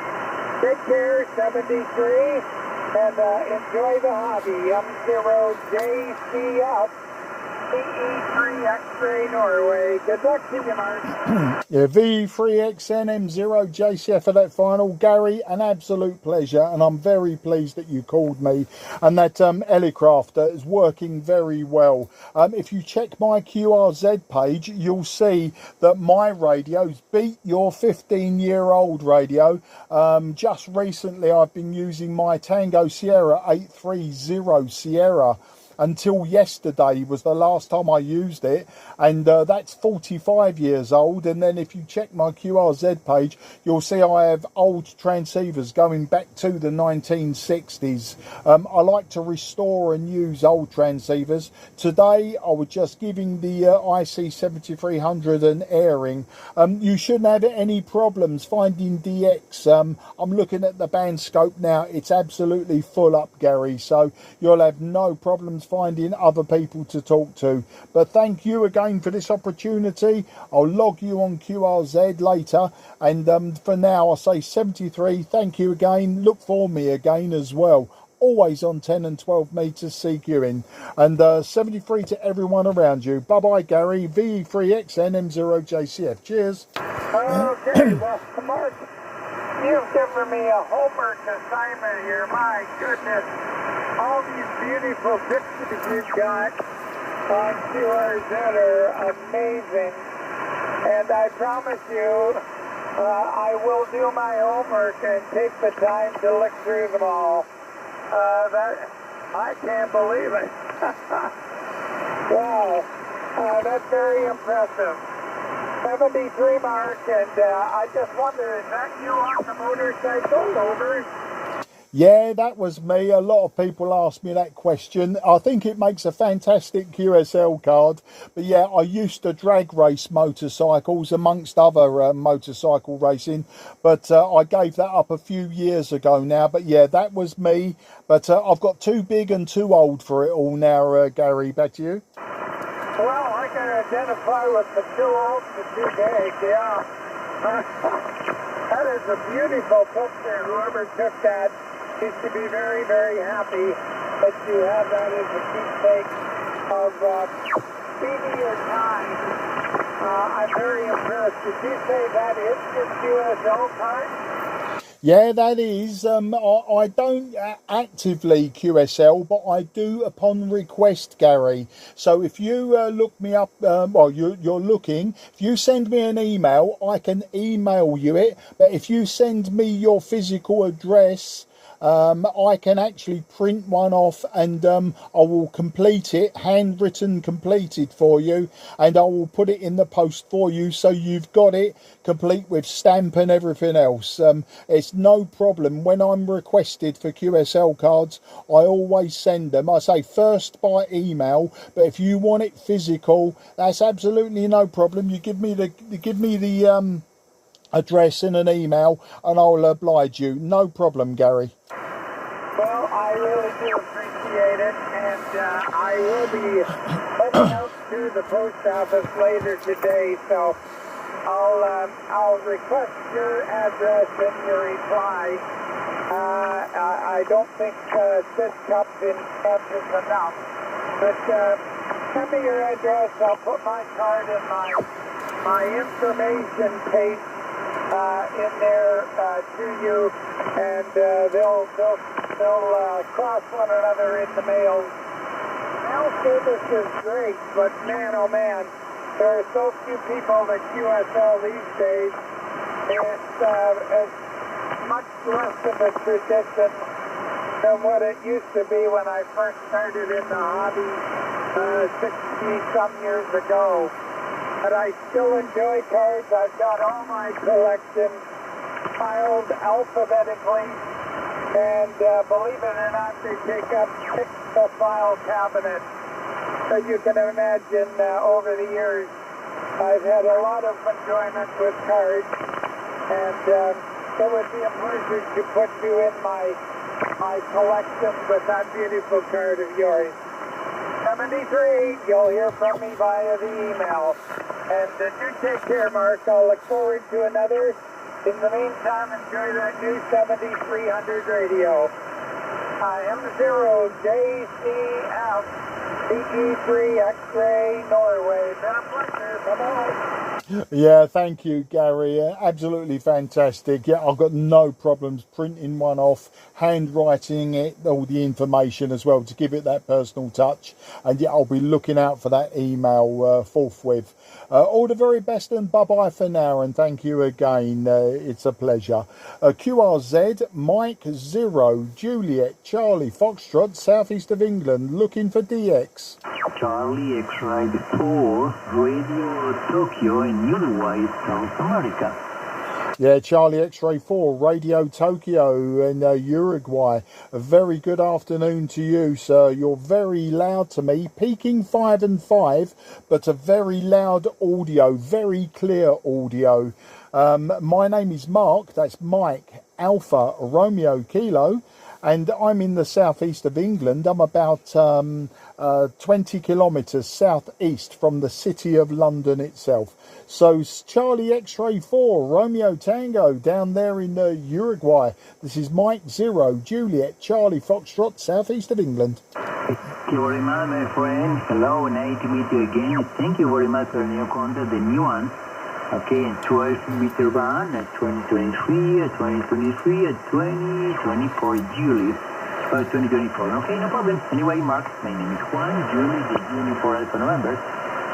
take care, 73, and enjoy the hobby. M0JCF, VE3 X-ray Norway. Good luck to you, Mark. Yeah, VE3XNM0JCF for that final. Gary, an absolute pleasure, and I'm very pleased that you called me, and that helicraft is working very well. If you check my QRZ page, you'll see that my radios beat your 15-year-old radio. Just recently, I've been using my Tango Sierra 830 Sierra. Until yesterday was the last time I used it, and that's 45 years old. And then if you check my QRZ page, you'll see I have old transceivers going back to the 1960s. I like to restore and use old transceivers. Today I was just giving the IC-7300 an airing. You shouldn't have any problems finding DX. I'm looking at the band scope now, it's absolutely full up, Gary, so you'll have no problems finding other people to talk to. But thank you again for this opportunity. I'll log you on QRZ later, and for now I'll say 73, thank you again, look for me again as well, always on 10 and 12 meters CQing, and 73 to everyone around you. Bye bye, Gary. VE3XNM0JCF. Cheers. Okay, well, Mark, you've given me a homework assignment here. My goodness, all these beautiful pictures you've got on QRZ are amazing. And I promise you, I will do my homework and take the time to look through them all. I can't believe it. Wow, that's very impressive. 73, Mark, and I just wonder, is that you on the motorcycle? Over? Yeah, that was me. A lot of people ask me that question. I think it makes a fantastic QSL card. But yeah, I used to drag race motorcycles amongst other motorcycle racing. But I gave that up a few years ago now. But yeah, that was me. But I've got too big and too old for it all now, Gary. Back to you. Well, I can identify with the too old and the too big, yeah. That is a beautiful picture. Whoever took that needs to be very, very happy that you have that as a keepsake of speeding your time. I'm very impressed. Did you say that is your QSL card? Yeah, that is. I don't actively QSL, but I do upon request, Gary. So if you look me up, well, you're looking, if you send me an email, I can email you it. But if you send me your physical address, I can actually print one off, and I will complete it, handwritten completed for you, and I will put it in the post for you, so you've got it complete with stamp and everything else. It's no problem. When I'm requested for QSL cards, I always send them. I say first by email, but if you want it physical, that's absolutely no problem. You give me the address in an email, and I'll oblige you. No problem, Gary. Well, I really do appreciate it, and I will be heading out to the post office later today, so I'll request your address in your reply. I don't think Sid Cup in Cup is enough, but send me your address. I'll put my card in my information page in there to you, and they'll cross one another in the mail. Mail service is great, but man, oh man, there are so few people that QSL these days. It's much less of a tradition than what it used to be when I first started in the hobby 60-some years ago. But I still enjoy cards. I've got all my collection filed alphabetically, and believe it or not, they take up 6 the file cabinet. So you can imagine over the years, I've had a lot of enjoyment with cards, and it would be a pleasure to put you in my collection with that beautiful card of yours. 73, you'll hear from me via the email. And do take care, Mark. I'll look forward to another. In the meantime, enjoy that new 7300 radio. M0JCF, CQ3 X-ray Norway. Been a pleasure. Bye-bye. Yeah, thank you, Gary. Absolutely fantastic. Yeah, I've got no problems printing one off, handwriting it, all the information as well to give it that personal touch. And yeah, I'll be looking out for that email forthwith. All the very best and bye-bye for now. And thank you again. It's a pleasure. QRZ, Mike 0, Juliet, Charlie, Foxtrot, southeast of England, looking for DX. Charlie X-ray 4, Radio Tokyo in Uruguay, South America. Yeah, Charlie X-ray 4, Radio Tokyo in Uruguay. A very good afternoon to you, sir. You're very loud to me, peaking 5 and 5, but a very loud audio, very clear audio. My name is Mark, that's Mike, Alpha, Romeo, Kilo, and I'm in the southeast of England. I'm about 20 kilometres southeast from the city of London itself. So Charlie X-ray 4, Romeo Tango, down there in Uruguay. This is Mike 0, Juliet, Charlie Foxtrot, southeast of England. Thank you very much, my friend. Hello, nice to meet you again. Thank you very much for the new content, the new one. Okay, and 12-meter band at 2023, at 2023, at 2024, Juliet. 2024. Okay, no problem. Anyway, Mark, my name is Juan, Julie, the Unifor Alpha November.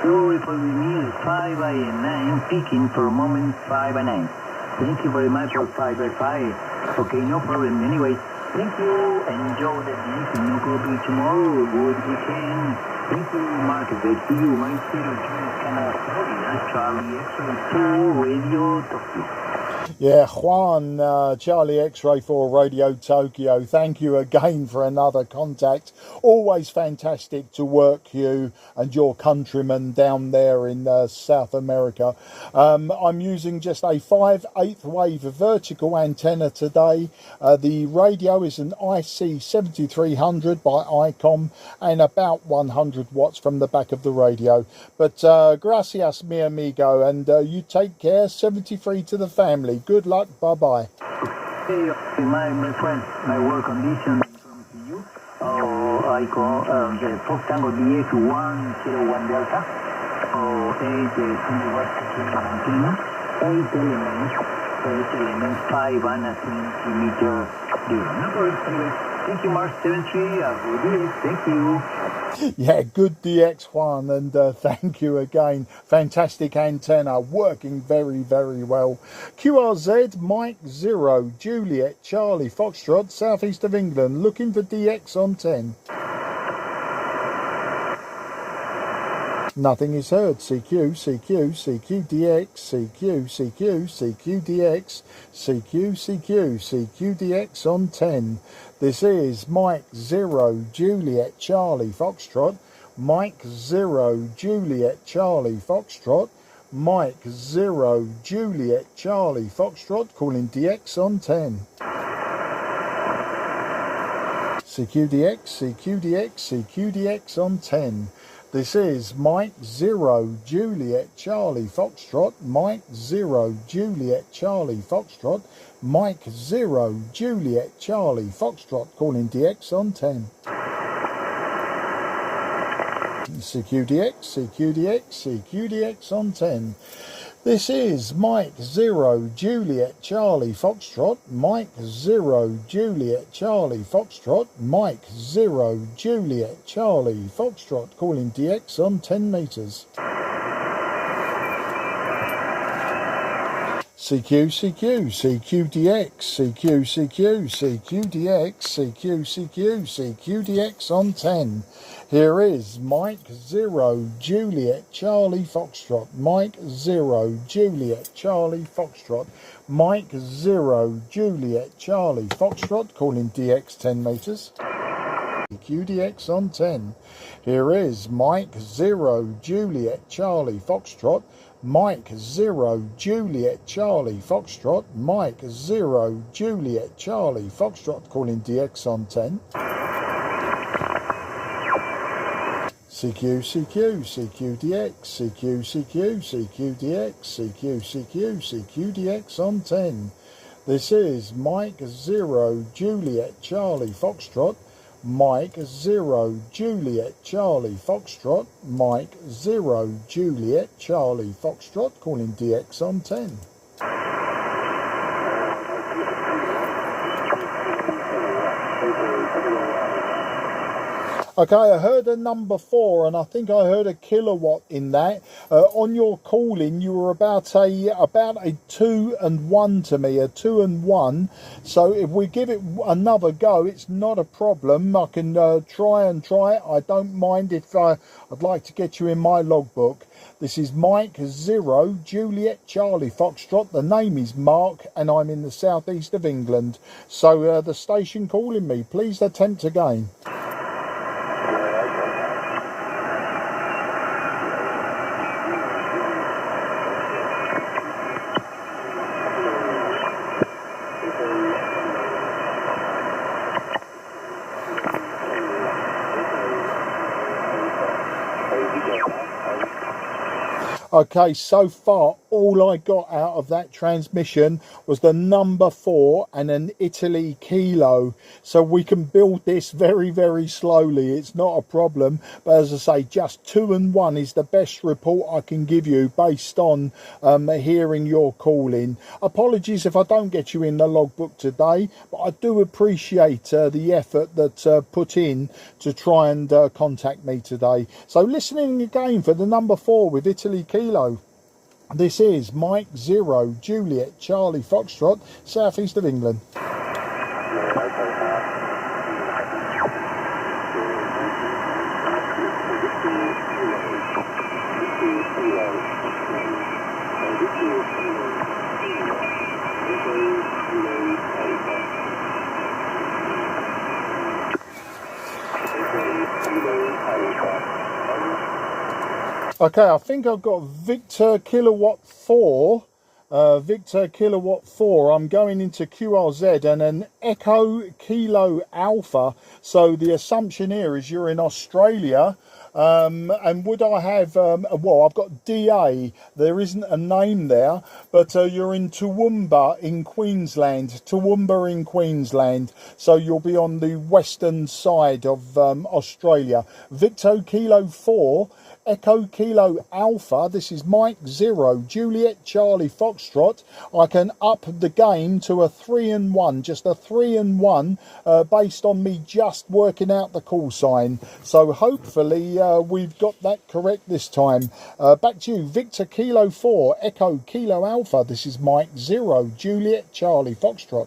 So if we meet 5 by 9, picking for a moment 5 by 9. Thank you very much for 5 by 5. Okay, no problem. Anyway, thank you. Enjoy the day. No problem tomorrow. Good weekend. Thank you, Mark. Back to you. My favorite Canada, Florida, Charlie X-ray 4, Radio Tokyo. Yeah, Juan, Charlie X-ray 4, Radio Tokyo. Thank you again for another contact. Always fantastic to work you and your countrymen down there in South America. I'm using just a 5/8 wave vertical antenna today. The radio is an IC-7300 by ICOM and about 100 watts from the back of the radio. But gracias, mi amigo, and you take care. 73 to the family. Good luck. Bye-bye. Hey, my friend, my work condition from you. I call the Fox Tango DX 101 Delta. 8 watts antenna. 8 elements, 5 and a centimeter. Anyway, thank you, Mark 73. Good day. Thank you. Yeah, good DX1, and thank you again. Fantastic antenna, working very, very well. QRZ, Mike 0, Juliet, Charlie, Foxtrot, southeast of England, looking for DX on 10. Nothing is heard. CQ, CQ, CQ, DX, CQ, CQ, CQ, DX, CQ, CQ, CQ, DX on 10. This is Mike 0, Juliet, Charlie, Foxtrot, Mike 0, Juliet, Charlie, Foxtrot, Mike 0, Juliet, Charlie, Foxtrot, calling DX on 10. CQDX, CQDX, CQDX on 10. This is Mike 0, Juliet, Charlie, Foxtrot, Mike 0, Juliet, Charlie, Foxtrot, Mike 0, Juliet, Charlie, Foxtrot, calling DX on 10. CQDX, CQDX, CQDX on 10. This is Mike 0, Juliet, Charlie, Foxtrot, Mike 0, Juliet, Charlie, Foxtrot, Mike 0, Juliet, Charlie, Foxtrot, calling DX on 10 metres. CQ, CQ, CQDX, CQ, CQ, CQDX, CQ, CQ, CQDX on 10. Here is Mike 0, Juliet, Charlie, Foxtrot, Mike 0, Juliet, Charlie, Foxtrot, Mike 0, Juliet, Charlie, Foxtrot, calling DX 10 metres. QDX on 10. Here is Mike 0, Juliet, Charlie, Foxtrot, Mike 0, Juliet, Charlie, Foxtrot, Mike 0, Juliet, Charlie, Foxtrot, calling DX on 10. CQ, CQ, CQDX, CQ, CQ, CQDX, CQ, CQ, CQDX on 10. This is Mike 0 Juliet Charlie Foxtrot, Mike 0 Juliet Charlie Foxtrot, Mike 0 Juliet Charlie Foxtrot, calling DX on 10. Okay, I heard a number 4, and I think I heard a kilowatt in that. On your calling, you were about a 2 and 1 to me, a 2 and 1. So if we give it another go, it's not a problem. I can try it. I don't mind if I'd like to get you in my logbook. This is Mike 0 Juliet Charlie Foxtrot. The name is Mark, and I'm in the southeast of England. So the station calling me, please attempt again. Okay, so far all I got out of that transmission was the number 4 and an Italy kilo. So we can build this very, very slowly. It's not a problem. But as I say, just 2 and 1 is the best report I can give you based on hearing your calling. Apologies if I don't get you in the logbook today, but I do appreciate the effort that's put in to try and contact me today. So listening again for the number 4 with Italy kilo. This is Mike 0 Juliet Charlie Foxtrot, southeast of England. Okay, I think I've got Victor Kilowatt 4. Victor Kilowatt 4. I'm going into QRZ and an Echo Kilo Alpha. So the assumption here is you're in Australia. And would I have, well, I've got DA. There isn't a name there, but you're in Toowoomba in Queensland. Toowoomba in Queensland. So you'll be on the western side of Australia. Victor Kilo 4. Echo Kilo Alpha. This is Mike 0 Juliet Charlie Foxtrot. I can up the game to a 3 and 1, just a 3 and 1, based on me just working out the call sign. So hopefully we've got that correct this time. Back to you, Victor Kilo 4 Echo Kilo Alpha. This is Mike 0 Juliet Charlie Foxtrot.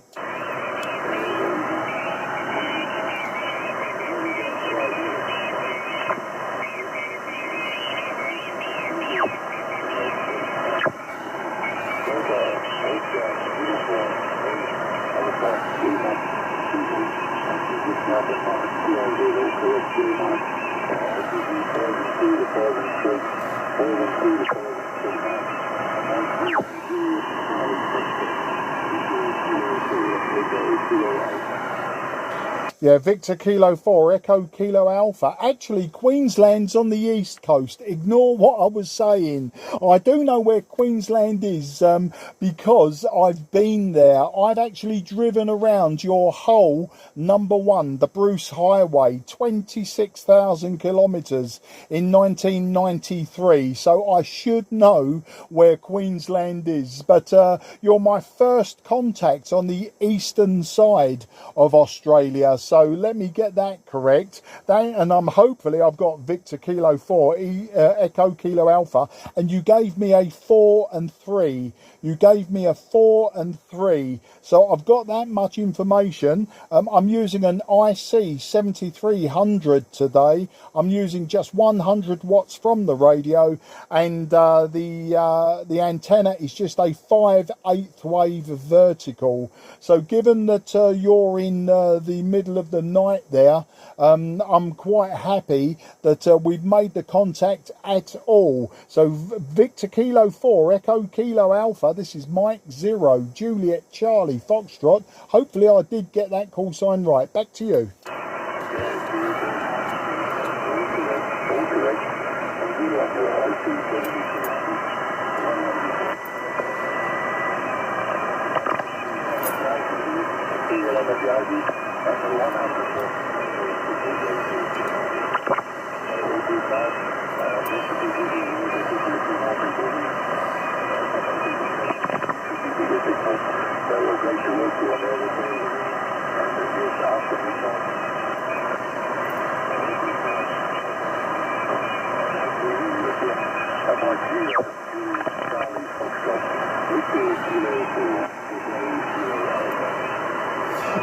Yeah, Victor Kilo 4, Echo Kilo Alpha. Actually, Queensland's on the east coast. Ignore what I was saying. I do know where Queensland is because I've been there. I've actually driven around your whole number 1, the Bruce Highway, 26,000 kilometres in 1993. So I should know where Queensland is. But you're my first contact on the eastern side of Australia. So let me get that correct. And hopefully I've got Victor Kilo 4, Echo Kilo Alpha, and you gave me a 4 and 3. You gave me a 4 and 3. So I've got that much information. I'm using an IC-7300 today. I'm using just 100 watts from the radio, and the antenna is just a 5/8 wave vertical. So given that you're in the middle of the night there, I'm quite happy that we've made the contact at all. So Victor Kilo 4 Echo Kilo Alpha. This is Mike 0 Juliet Charlie Foxtrot. Hopefully I did get that call sign right. Back to you.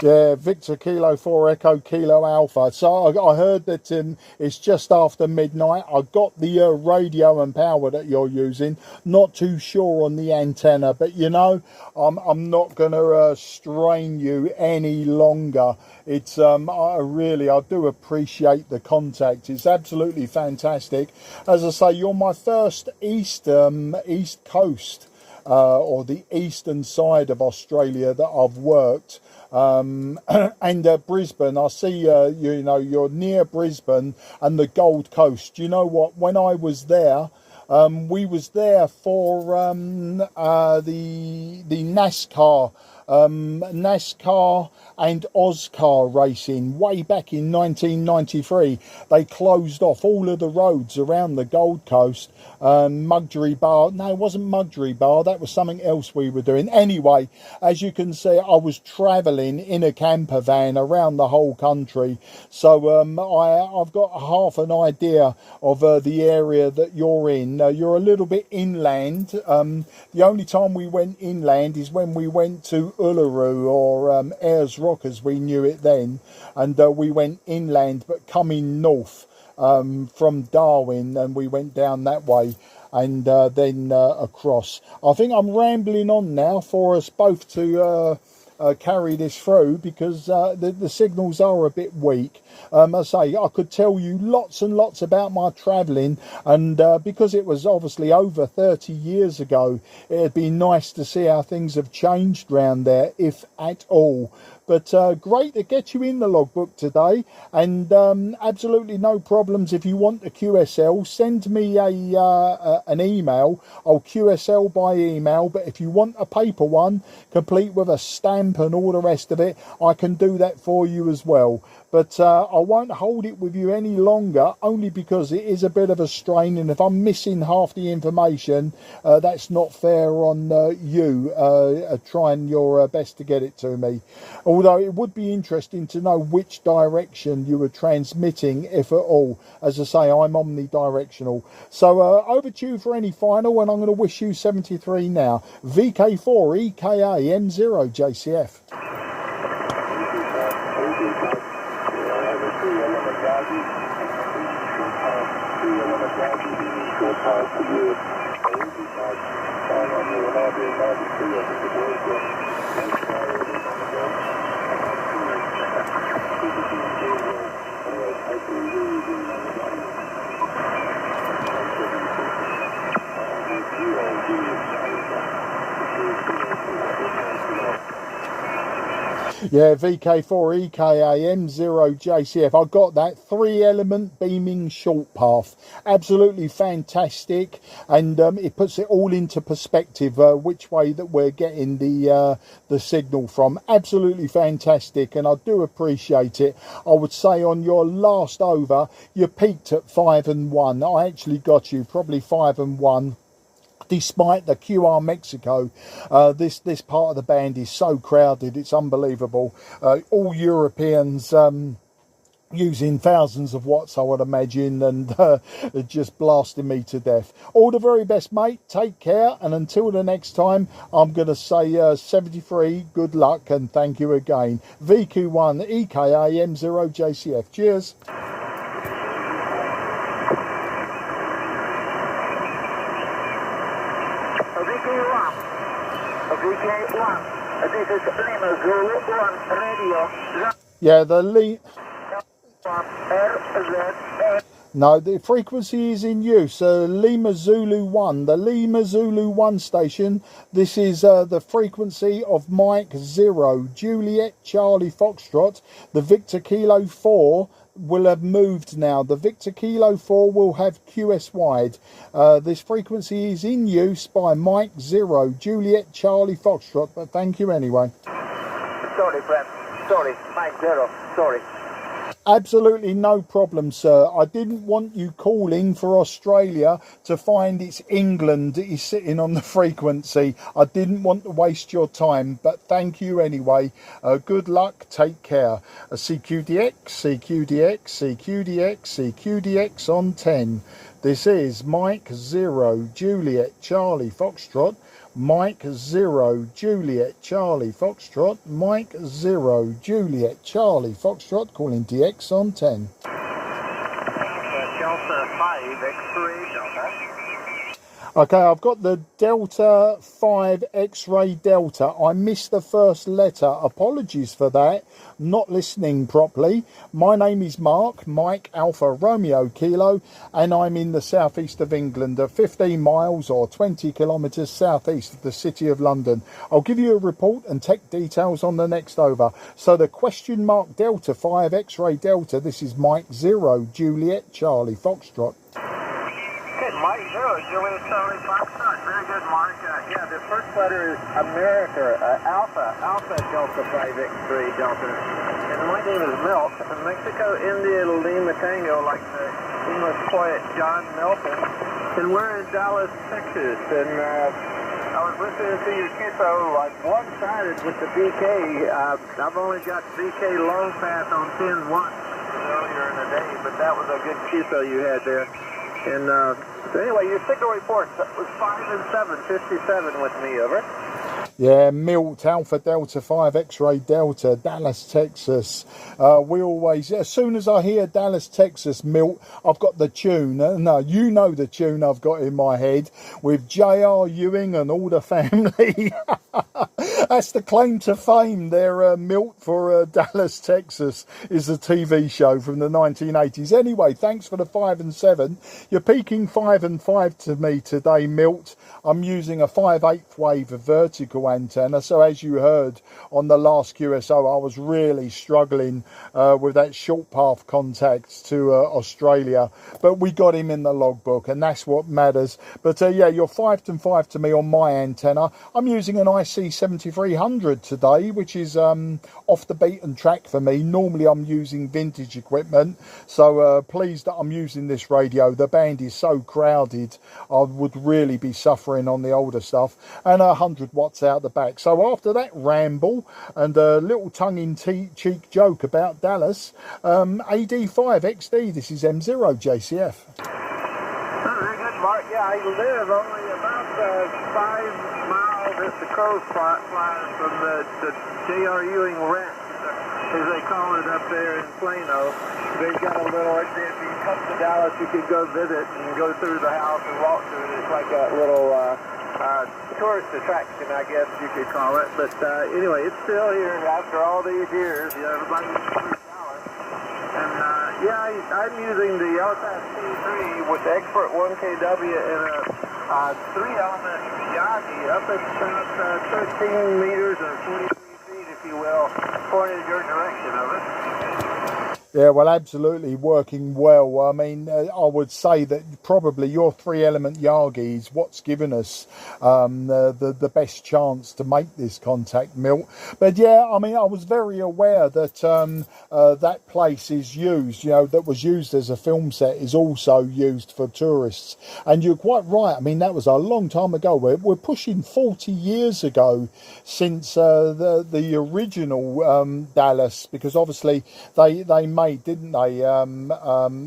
Yeah, Victor Kilo 4 Echo Kilo Alpha. So I heard that it's just after midnight. I got the radio and power that you're using. Not too sure on the antenna, but you know, I'm not going to strain you any longer. It's I do appreciate the contact. It's absolutely fantastic. As I say, you're my first East Coast or the eastern side of Australia that I've worked. And Brisbane, I see you know, you're near Brisbane and the Gold Coast. You know what, when I was there, we was there for the NASCAR and Oscar racing way back in 1993. They closed off all of the roads around the Gold Coast. Muggery Bar, no, it wasn't Muggery Bar, that was something else we were doing. Anyway, as you can see, I was travelling in a camper van around the whole country. So I've got half an idea of the area that you're in. You're a little bit inland. The only time we went inland is when we went to Uluru or Ayers Rock as we knew it then, and we went inland but coming north from Darwin, and we went down that way and then across. I think I'm rambling on now for us both to carry this through, because the signals are a bit weak. I say, I could tell you lots and lots about my travelling, and because it was obviously over 30 years ago, it'd be nice to see how things have changed round there, if at all. But great to get you in the logbook today, and absolutely no problems. If you want a QSL, send me an email. I'll QSL by email, but if you want a paper one, complete with a stamp and all the rest of it, I can do that for you as well. But I won't hold it with you any longer, only because it is a bit of a strain, and if I'm missing half the information, that's not fair on you trying your best to get it to me. Although it would be interesting to know which direction you were transmitting, if at all. As I say, I'm omnidirectional. So over to you for any final, and I'm going to wish you 73 now. VK4 EKA M0 JCF. Yeah, VK4 EKA M0 JCF. I got that 3-element beaming short path. Absolutely fantastic, and it puts it all into perspective which way that we're getting the signal from. Absolutely fantastic, and I do appreciate it. I would say on your last over, you peaked at 5 and 1. I actually got you probably 5 and 1. Despite the QR Mexico, this part of the band is so crowded, it's unbelievable. All Europeans using thousands of watts, I would imagine, and just blasting me to death. All the very best, mate. Take care, and until the next time, I'm going to say 73, good luck, and thank you again. VQ1 EKA M0 JCF. Cheers. VK1, this is Lima Zulu 1 radio. Yeah, no, the frequency is in use. Lima Zulu 1, the Lima Zulu 1 station. This is the frequency of Mike 0, Juliet Charlie Foxtrot. The Victor Kilo 4 will have moved now. The Victor Kilo 4 will have QS wide. This frequency is in use by Mike 0, Juliet Charlie Foxtrot, but thank you anyway. Sorry, friend. Sorry, 50, sorry. Absolutely no problem, sir. I didn't want you calling for Australia to find it's England that is sitting on the frequency. I didn't want to waste your time, but thank you anyway. Good luck, take care. CQDX, CQDX, CQDX, CQDX on 10. This is Mike 0 Juliet Charlie Foxtrot. Mike 0 Juliet Charlie Foxtrot. Mike 0 Juliet Charlie Foxtrot calling DX on 10. Delta 5 X-ray Delta. Okay, I've got the Delta 5 X-ray Delta. I missed the first letter. Apologies for that. Not listening properly. My name is Mark, Mike Alpha Romeo Kilo, and I'm in the southeast of England, 15 miles or 20 kilometres southeast of the city of London. I'll give you a report and tech details on the next over. So the question mark Delta 5 X-ray Delta, this is Mike 0 Juliet Charlie Foxtrot. Good, Mike 0 Juliet Charlie Foxtrot. Very good, Mark. Yeah, the first letter is America, Alpha Delta 5 X-ray Delta. And my name is Milt. Mexico, India, Lima Tango, like the English poet John Milton. And we're in Dallas, Texas. And I was listening to your QSO. I'm one-sided with the BK. I've only got BK long path on 10-1 earlier in the day, but that was a good QSO you had there. And so anyway, your signal report was 5 and 7, 57 with me, over. Yeah, Milt, Alpha Delta 5 X-ray Delta, Dallas, Texas. We always, as soon as I hear Dallas, Texas, Milt, I've got the tune. No, you know the tune I've got in my head with J.R. Ewing and all the family. That's the claim to fame there, Milt, for Dallas, Texas, is a TV show from the 1980s. Anyway, thanks for the 5 and 7. You're peaking 5 and 5 to me today, Milt. I'm using a 5/8 wave vertical antenna, so as you heard on the last QSO, I was really struggling with that short path contact to Australia, but we got him in the logbook, and that's what matters. But yeah, you're 5 and 5 to me on my antenna. I'm using an IC-7300 today, which is off the beaten track for me. Normally I'm using vintage equipment, so pleased that I'm using this radio. The band is so crowded, I would really be suffering on the older stuff, and 100 watts out the back. So after that ramble and a little tongue-in-cheek joke about Dallas, AD5 XD, this is M0 JCF. Very good, Mark. Yeah, I live only about 5 miles as the crow flies from the J.R. Ewing ranch, as they call it up there in Plano. They've got a little, if you come to Dallas, you can go visit and go through the house and walk through it. It's like a little tourist attraction, I guess you could call it. But anyway, it's still here after all these years. You know, everybody's through Dallas. And yeah, I'm using the LSAT C3 with the Expert 1KW and a 3-element Yagi up at about 13 meters or 43 feet, if you will, pointed your direction of it. Yeah, well, absolutely working well. I mean, I would say that probably your 3-element Yagi is what's given us the best chance to make this contact, Milt. But yeah, I mean, I was very aware that that place is used, you know, that was used as a film set is also used for tourists. And you're quite right. I mean, that was a long time ago. We're pushing 40 years ago since the original Dallas, because obviously they made, didn't they?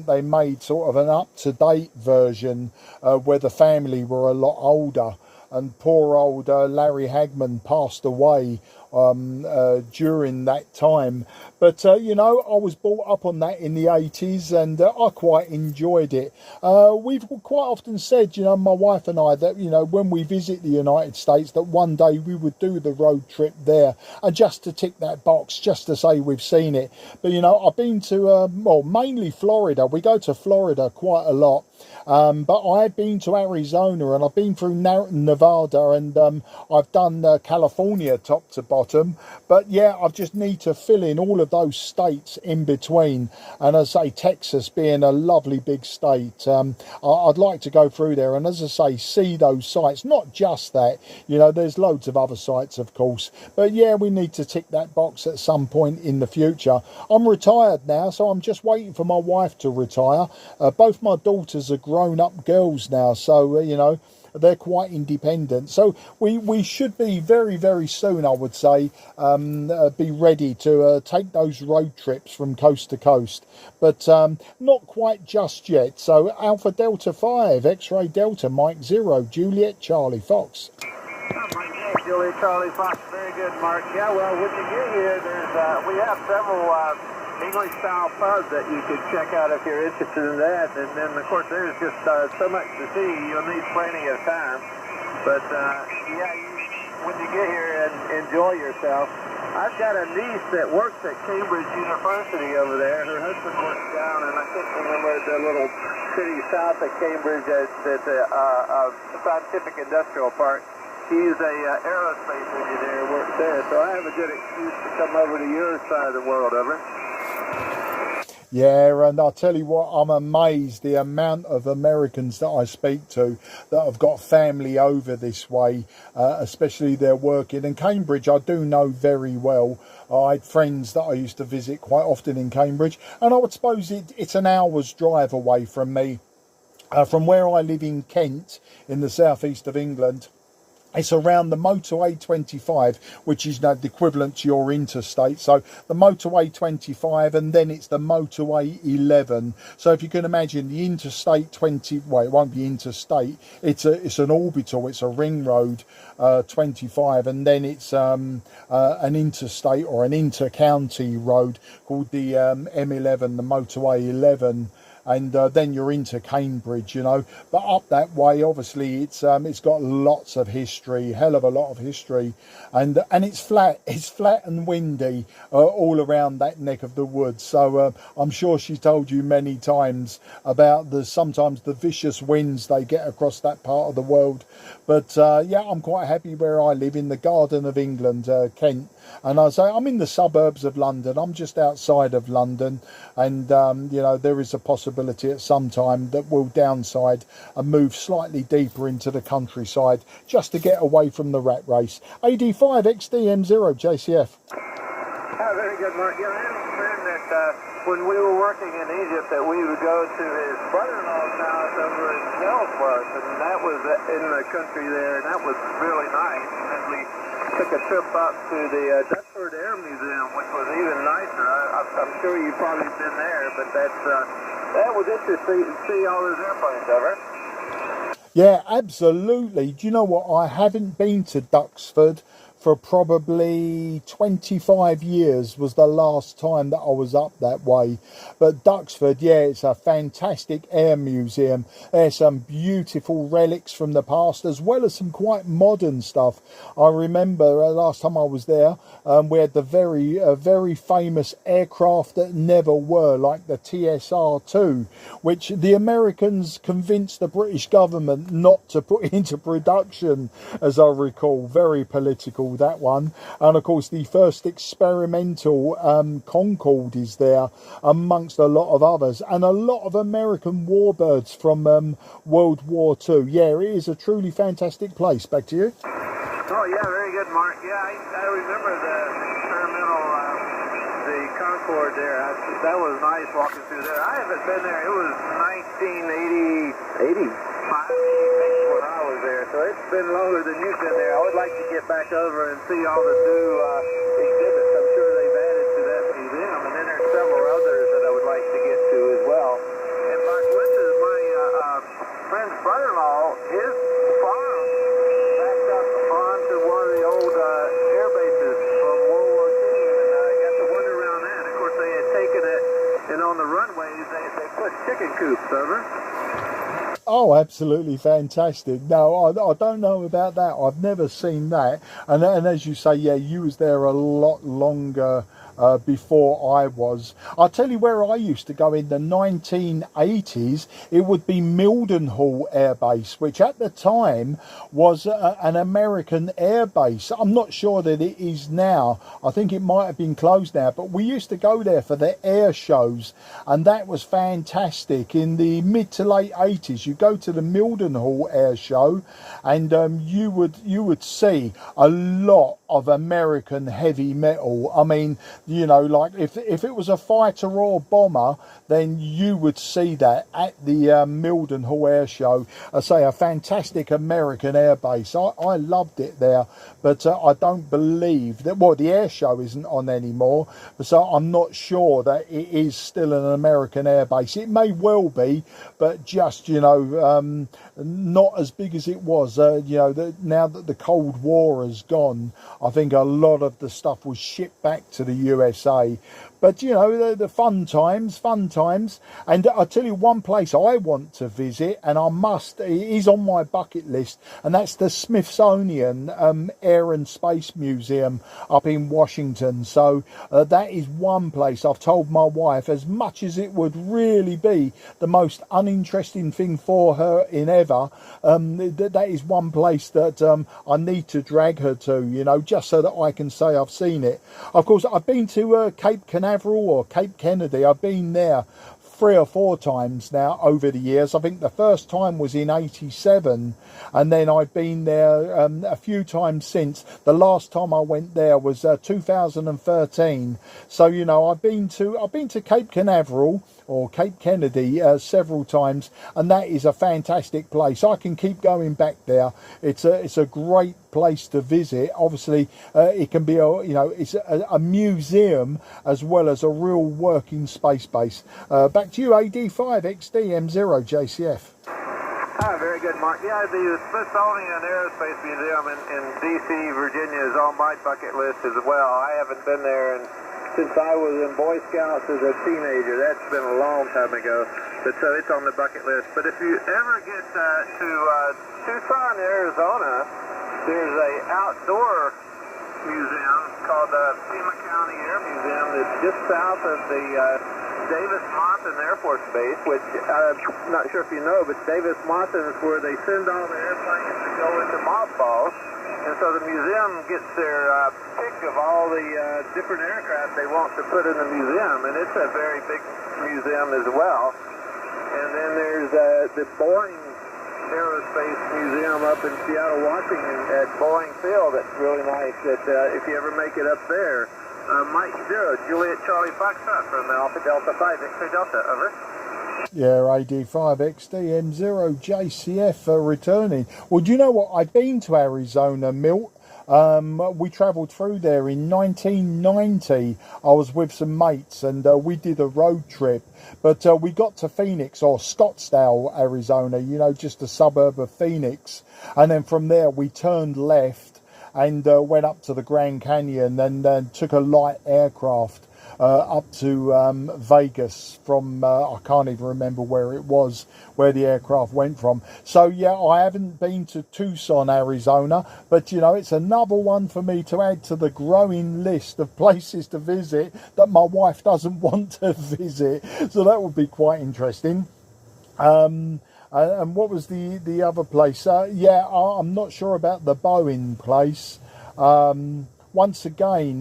They made sort of an up-to-date version where the family were a lot older, and poor old Larry Hagman passed away during that time. But you know, I was brought up on that in the 80s, and I quite enjoyed it. We've quite often said, you know, my wife and I, that, you know, when we visit the United States, that one day we would do the road trip there, and just to tick that box, just to say we've seen it. But you know, I've been to well, mainly Florida. We go to Florida quite a lot. But I've been to Arizona, and I've been through Nevada, and I've done California top to bottom. But yeah, I just need to fill in all of those states in between. And as I say, Texas being a lovely big state, I'd like to go through there, and as I say, see those sites. Not just that, you know, there's loads of other sites, of course. But yeah, we need to tick that box at some point in the future. I'm retired now, so I'm just waiting for my wife to retire. Both my daughters are grown-up girls now, so you know, they're quite independent. So we should be very, very soon, I would say, be ready to take those road trips from coast to coast. But not quite just yet. So Alpha Delta 5, X-Ray Delta, Mike 0, Juliet Charlie Fox. Juliet Charlie Fox, very good, Mark. Yeah, well, when you get here, there's we have several English-style pubs that you could check out if you're interested in that. And then, of course, there's just so much to see. You'll need plenty of time. But, yeah, when you get here and enjoy yourself. I've got a niece that works at Cambridge University over there. Her husband works down, and I can't remember the little city south of Cambridge that's a scientific industrial park. He's a aerospace engineer, works there, so I have a good excuse to come over to your side of the world, over. Yeah, and I'll tell you what, I'm amazed the amount of Americans that I speak to that have got family over this way, especially they're working. And Cambridge, I do know very well. I had friends that I used to visit quite often in Cambridge, and I would suppose it's an hour's drive away from me. From where I live in Kent, in the southeast of England. It's around the motorway 25, which is the equivalent to your interstate. So the motorway 25, and then it's the motorway 11. So if you can imagine the interstate 20, well, it won't be interstate. It's an orbital. It's a ring road 25, and then it's an interstate or an inter-county road called the M11, the motorway 11. And then you're into Cambridge, you know. But up that way, obviously, it's got lots of history, hell of a lot of history, and it's flat and windy all around that neck of the woods. So I'm sure she told you many times about sometimes the vicious winds they get across that part of the world. But yeah, I'm quite happy where I live in the Garden of England, Kent. And I say I'm in the suburbs of London. I'm just outside of London, and you know, there is a possibility at some time that we'll downside and move slightly deeper into the countryside just to get away from the rat race. AD5 XDM0 JCF. Very good, Mark. Yeah, I had a friend that when we were working in Egypt that we would go to his brother-in-law's house over in Ellsworth, and that was in the country there, and that was really nice. And then we took a trip up to the Duxford Air Museum, which was even nicer. I'm sure you've probably been there, but that was interesting to see all those airplanes, ever. Yeah, absolutely. Do you know what? I haven't been to Duxford for probably 25 years was the last time that I was up that way. But Duxford, yeah, it's a fantastic air museum. There's some beautiful relics from the past, as well as some quite modern stuff. I remember last time I was there, we had the very famous aircraft that never were, like the TSR-2, which the Americans convinced the British government not to put into production, as I recall. Very political, that one. And of course the first experimental Concorde is there, amongst a lot of others, and a lot of American warbirds from World War II. Yeah, it is a truly fantastic place. Back to you. Oh yeah, very good, Mark. Yeah, I remember the experimental the Concorde there. That was nice walking through there. I haven't been there. It was 1985 when I was there, so it's been longer than you've been there. I would like to get back over and see all the new exhibits. I'm sure they've added to that museum, and then there's several others that I would like to get to as well. And Mark, this is my friend's brother-in-law. His farm backed up onto one of the old air bases from World War II, and I got to wander around that. Of course, they had taken it, and on the runways, they put chicken coops over. Oh, absolutely fantastic. No, I don't know about that. I've never seen that. And as you say, yeah, you was there a lot longer before I was. I'll tell you where I used to go in the 1980s. It would be Mildenhall Air Base, which at the time was an American air base. I'm not sure that it is now. I think it might have been closed now, but we used to go there for the air shows, and that was fantastic. In the mid to late 80s, you go to the Mildenhall Air Show, and you would see a lot of American heavy metal. I mean, you know, like if it was a fighter or bomber, then you would see that at the Mildenhall Air Show. I say, a fantastic American air base. I loved it there, but I don't believe that, well, the air show isn't on anymore, so I'm not sure that it is still an American air base. It may well be, but just, you know, not as big as it was. You know, now that the Cold War has gone, I think a lot of the stuff was shipped back to the USA. But, you know, the fun times. And I'll tell you one place I want to visit, and it is on my bucket list, and that's the Smithsonian Air and Space Museum up in Washington. So that is one place I've told my wife, as much as it would really be the most uninteresting thing for her in ever, that is one place that I need to drag her to, you know, just so that I can say I've seen it. Of course, I've been to Cape Canaveral or Cape Kennedy. I've been there 3 or 4 times now over the years. I think the first time was in '87, and then I've been there a few times since. The last time I went there was 2013. So, you know, I've been to Cape Canaveral or Cape Kennedy several times, and that is a fantastic place. I can keep going back there. It's a great place to visit. Obviously, it can be it's a museum as well as a real working space base. Back to you, AD5XD M0JCF. Hi, very good, Mark. Yeah, the Smithsonian Aerospace Museum in D.C., Virginia is on my bucket list as well. I haven't been there since I was in Boy Scouts as a teenager. That's been a long time ago, but so it's on the bucket list. But if you ever get to Tucson, Arizona, there's a outdoor museum called the Pima County Air Museum that's just south of the Davis-Monthan Air Force Base, which I'm not sure if you know, but Davis-Monthan is where they send all the airplanes that go into mothballs. And so the museum gets their pick of all the different aircraft they want to put in the museum, and it's a very big museum as well. And then there's the Boeing Aerospace Museum up in Seattle, Washington at Boeing Field. That's really nice. That if you ever make it up there. Mike 0, Juliet Charlie Foxtrot from Alpha Delta 5, X-ray Delta, over. Yeah, AD5XD M0JCF returning. Well, do you know what? I've been to Arizona, Milt. We travelled through there in 1990. I was with some mates, and we did a road trip. But we got to Phoenix, or Scottsdale, Arizona, you know, just a suburb of Phoenix. And then from there we turned left and went up to the Grand Canyon, and took a light aircraft up to Vegas from, I can't even remember where it was, where the aircraft went from. So yeah, I haven't been to Tucson, Arizona, but you know, it's another one for me to add to the growing list of places to visit that my wife doesn't want to visit. So that would be quite interesting. And what was the other place? Yeah, I'm not sure about the Boeing place. Once again,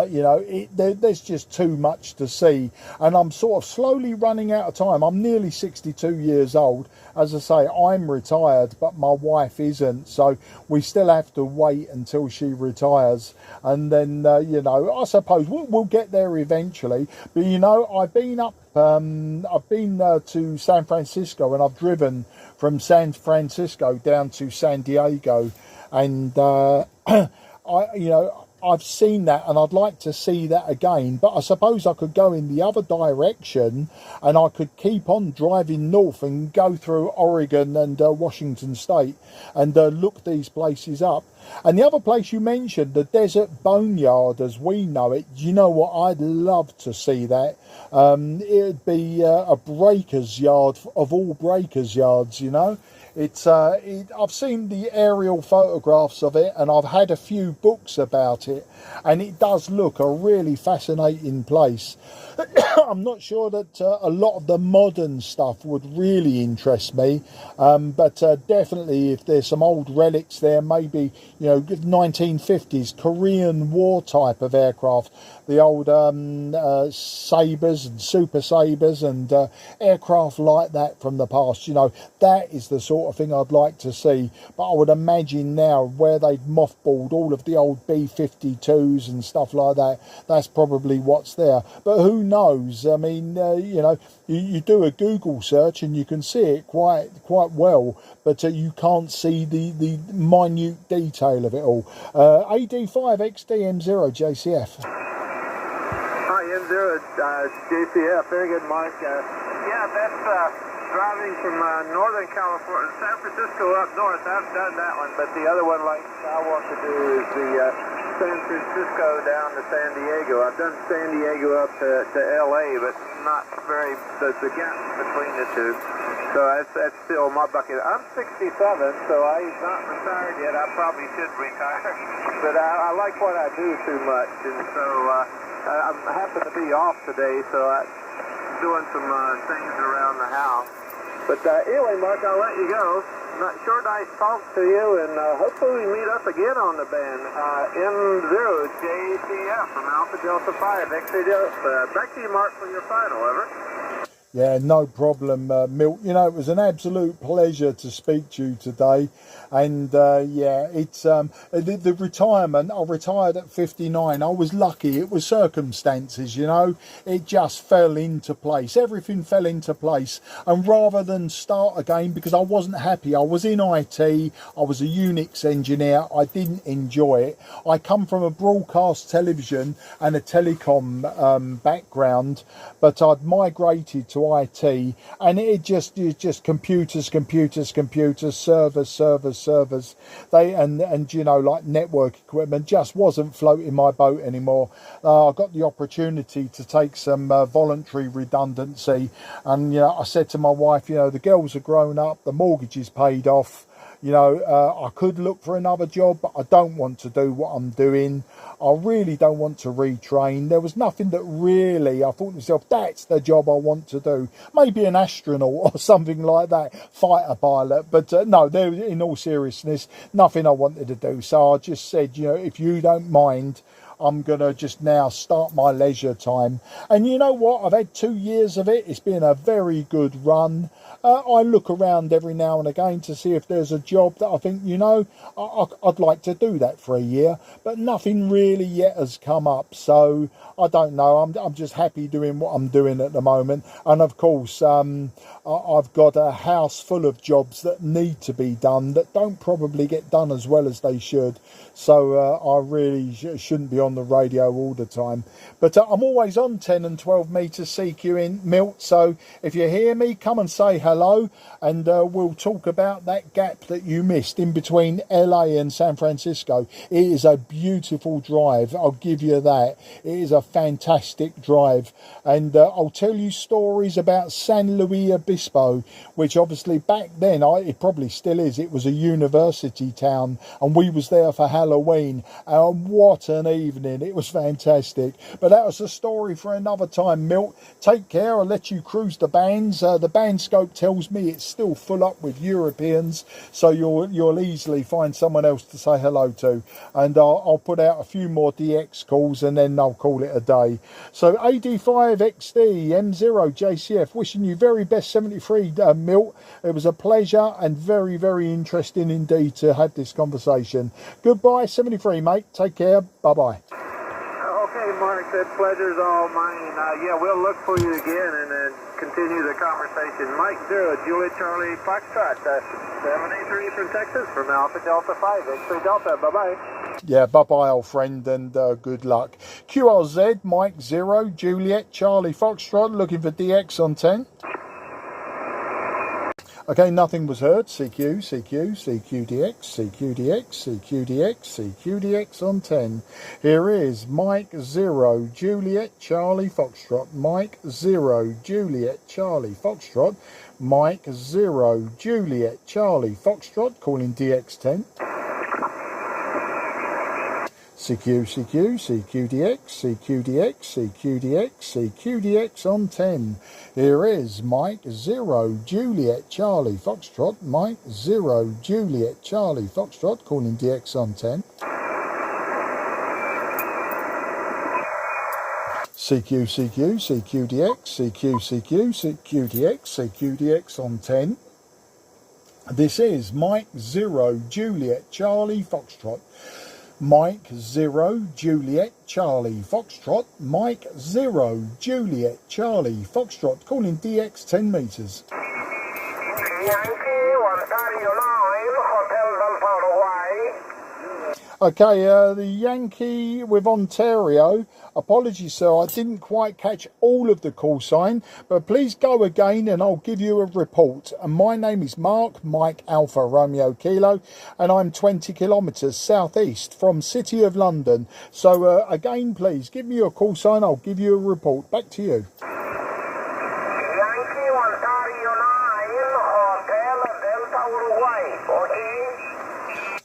you know, there's just too much to see, and I'm sort of slowly running out of time. I'm nearly 62 years old. As I say, I'm retired, but my wife isn't, so we still have to wait until she retires, and then you know, I suppose we'll get there eventually. But you know, I've been up I've been to San Francisco, and I've driven from San Francisco down to San Diego, and I've seen that, and I'd like to see that again. But I suppose I could go in the other direction, and I could keep on driving north and go through Oregon and Washington State, and look these places up. And the other place you mentioned, the Desert Boneyard as we know it, you know what, I'd love to see that. It'd be a breaker's yard of all breaker's yards, you know. I've seen the aerial photographs of it, and I've had a few books about it, and it does look a really fascinating place. I'm not sure that a lot of the modern stuff would really interest me, but definitely if there's some old relics there, maybe, you know, 1950s Korean War type of aircraft, the old Sabres and Super Sabres and aircraft like that from the past, you know, that is the sort of thing I'd like to see. But I would imagine now where they've mothballed all of the old B-52s and stuff like that, that's probably what's there. But who knows? I mean, you know, you do a Google search and you can see it quite well, but you can't see the minute detail of it all. AD5XD-M0 JCF. Hi, M0 JCF. Very good, Mark. Yeah, that's driving from Northern California, San Francisco up north. I've done that one, but the other one, like I want to do, is the San Francisco down to San Diego. I've done San Diego up to LA, but not very, the gap between the two. So that's still my bucket. I'm 67, so I'm not retired yet. I probably should retire, but I like what I do too much, and so I happen to be off today, so I'm doing some things around the house. But anyway, Mark, I'll let you go. Sure nice talk to you, and hopefully we meet up again on the band. M0 JCF from Alpha Delta 5, X-ray Delta. Back to you, Mark, for your final, over. Yeah, no problem, Milt. You know, it was an absolute pleasure to speak to you today. And yeah, it's the retirement. I retired at 59. I was lucky. It was circumstances, you know. It just fell into place. Everything fell into place. And rather than start again, because I wasn't happy, I was in IT. I was a Unix engineer. I didn't enjoy it. I come from a broadcast television and a telecom background, but I'd migrated to IT, and it's just computers, servers. They and you know, like network equipment just wasn't floating my boat anymore. I got the opportunity to take some voluntary redundancy, and you know, I said to my wife, you know, the girls are grown up, the mortgage is paid off. You know, I could look for another job, but I don't want to do what I'm doing. I really don't want to retrain. There was nothing that really, I thought to myself, that's the job I want to do. Maybe an astronaut or something like that, fighter pilot. But no, there, in all seriousness, nothing I wanted to do. So I just said, you know, if you don't mind, I'm going to just now start my leisure time. And you know what? I've had 2 years of it. It's been a very good run. I look around every now and again to see if there's a job that I think, you know, I'd like to do that for a year. But nothing really yet has come up. So I don't know. I'm just happy doing what I'm doing at the moment. And of course, I've got a house full of jobs that need to be done that don't probably get done as well as they should. So I really shouldn't be on the radio all the time. But I'm always on 10 and 12 metre CQ in Milt. So if you hear me, come and say hello, and we'll talk about that gap that you missed in between LA and San Francisco. It is a beautiful drive, I'll give you that. It is a fantastic drive, and I'll tell you stories about San Luis Obispo, which obviously back then, it probably still is, it was a university town, and we was there for Halloween, and what an evening. It was fantastic. But that was a story for another time, Milt. Take care. I'll let you cruise the bands. The band scope tells me it's still full up with Europeans, so you'll easily find someone else to say hello to. And I'll put out a few more DX calls, and then I'll call it a day. So AD5XD M0 JCF, wishing you very best 73, Milt. It was a pleasure and very, very interesting indeed to have this conversation. Goodbye, 73, mate. Take care. Bye-bye. Okay, Mark, that pleasure's all mine. Yeah, we'll look for you again and then continue the conversation. Mike 0, Juliet Charlie Foxtrot, 783 from Texas, from Alpha Delta 5, X-ray Delta. Bye-bye. Yeah, bye-bye, old friend, and good luck. QRZ, Mike 0, Juliet Charlie Foxtrot, looking for DX on 10. Okay, nothing was heard. CQ, CQ, CQDX, CQDX, CQDX, CQDX on 10. Here is Mike 0, Juliet, Charlie, Foxtrot. Mike 0, Juliet, Charlie, Foxtrot. Mike 0, Juliet, Charlie, Foxtrot, calling DX10. CQ, CQ, CQDX, CQDX, CQDX, CQDX on 10. Here is Mike 0, Juliet, Charlie, Foxtrot. Mike 0, Juliet, Charlie, Foxtrot, calling DX on 10. CQ, CQ, CQDX, CQ, CQ, CQDX, CQDX on 10. This is Mike 0, Juliet, Charlie, Foxtrot. Mike 0, Juliet, Charlie, Foxtrot. Mike 0, Juliet, Charlie, Foxtrot, calling DX 10 metres. Okay, the Yankee with Ontario. Apologies, sir, I didn't quite catch all of the call sign, but please go again and I'll give you a report. And my name is Mark, Mike Alpha Romeo Kilo, and I'm 20 kilometres southeast from City of London. So again, please give me a call sign, I'll give you a report. Back to you. Yankee Ontario 9, Hotel Delta Uruguay, okay?